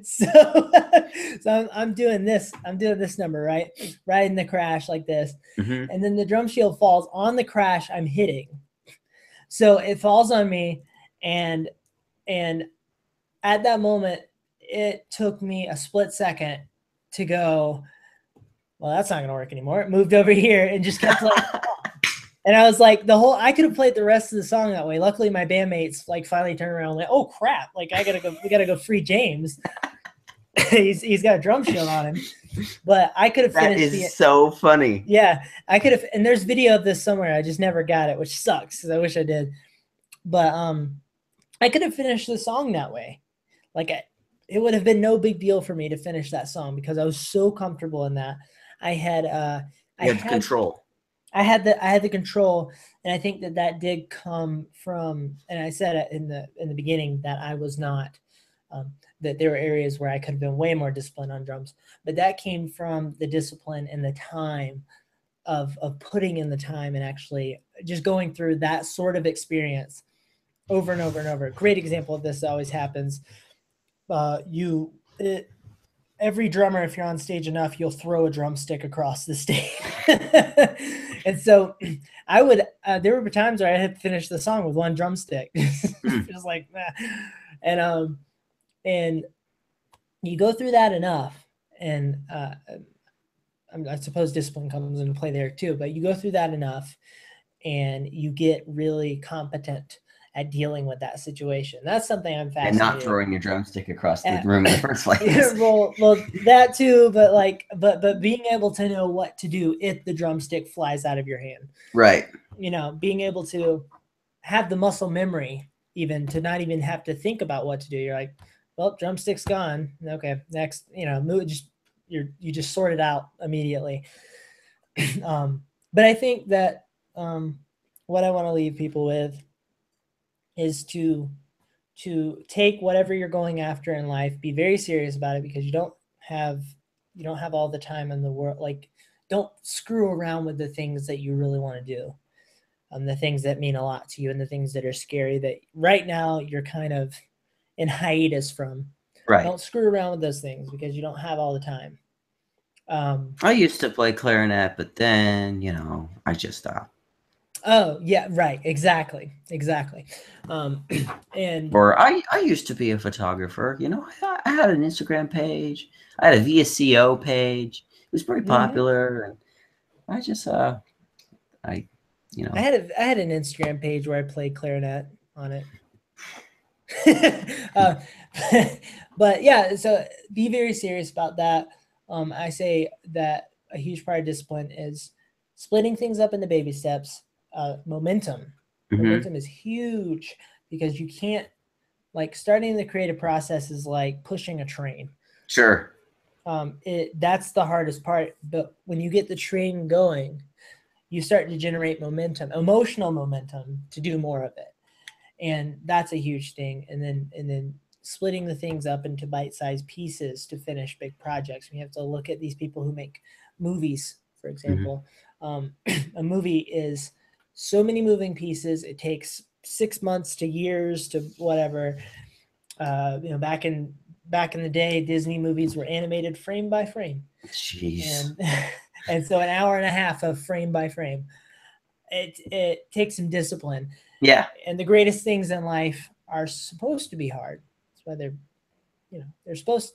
So I'm doing this number, right? Riding the crash like this. And then the drum shield falls on the crash I'm hitting. So it falls on me, and at that moment, it took me a split second to go, well, that's not going to work anymore. It moved over here and just kept like, and I was like, I could have played the rest of the song that way. Luckily, my bandmates like finally turned around like, oh crap, like we gotta go free James. he's got a drum shield on him. But I could have finished. That is so funny. Yeah, I could have, and there's video of this somewhere. I just never got it, which sucks because I wish I did. But I could have finished the song that way. Like it would have been no big deal for me to finish that song because I was so comfortable in that. I had control. I had the control, and I think that did come from, and I said it in the beginning that I was not, that there were areas where I could have been way more disciplined on drums, but that came from the discipline and the time of putting in the time and actually just going through that sort of experience over and over and over. Great example of this always happens. Every drummer, if you're on stage enough, you'll throw a drumstick across the stage. And so there were times where I had to finish the song with one drumstick. Just like that. And you go through that enough, and I suppose discipline comes into play there too, but you go through that enough, and you get really competent at dealing with that situation. That's something I'm And fascinated. not throwing your drumstick across the Yeah. room in the first place. Yeah, well, that too, but like, but being able to know what to do if the drumstick flies out of your hand. Right. You know, being able to have the muscle memory, even to not even have to think about what to do. You're like, well, drumstick's gone. Okay, next. You know, move. Just you just sort it out immediately. But I think that what I want to leave people with is to take whatever you're going after in life, be very serious about it, because you don't have all the time in the world. Like, don't screw around with the things that you really want to do, the things that mean a lot to you, and the things that are scary that right now you're kind of in hiatus from. Right. Don't screw around with those things because you don't have all the time. I used to play clarinet, but then, I just stopped. Oh, yeah, right. Exactly. And Or I used to be a photographer. I had an Instagram page. I had a VSCO page. It was pretty popular. And I just, I had an Instagram page where I played clarinet on it. But yeah, so be very serious about that. I say that a huge part of discipline is splitting things up into baby steps. Momentum is huge, because you can't, like, starting the creative process is like pushing a train. Sure. That's the hardest part. But when you get the train going, you start to generate momentum, emotional momentum, to do more of it. And that's a huge thing. And then splitting the things up into bite-sized pieces to finish big projects. We have to look at these people who make movies, for example. A movie is so many moving pieces. It takes 6 months to years to whatever. Back in the day, Disney movies were animated frame by frame. Jeez. And so an hour and a half of frame by frame. It takes some discipline. Yeah. And the greatest things in life are supposed to be hard. That's why they're supposed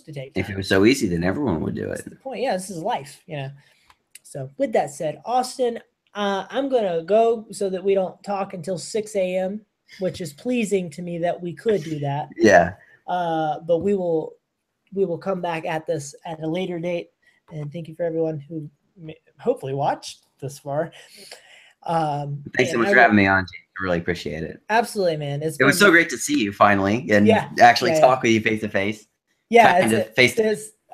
to take time. If it was so easy, then everyone would do it. That's the point. Yeah, this is life. So with that said, Austin, I'm gonna go so that we don't talk until 6 a.m., which is pleasing to me that we could do that. Yeah. But we will come back at this at a later date. And thank you for everyone who hopefully watched this far. Thanks so much for having me on, James. I really appreciate it. Absolutely, man. It was so great to see you finally and actually talk with you face to face. Yeah,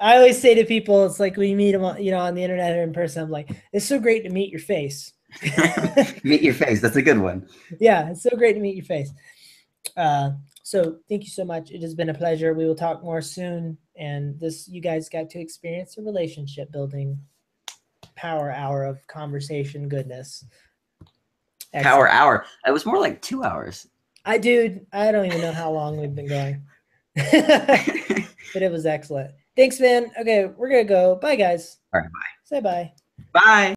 I always say to people, it's like we meet them, on the internet or in person. I'm like, it's so great to meet your face. Meet your face. That's a good one. Yeah, it's so great to meet your face. So thank you so much. It has been a pleasure. We will talk more soon. And you guys got to experience a relationship building power hour of conversation goodness. Excellent. Power hour. It was more like 2 hours. I don't even know how long we've been going. But it was excellent. Thanks, man. Okay, we're going to go. Bye, guys. All right, bye. Say bye. Bye.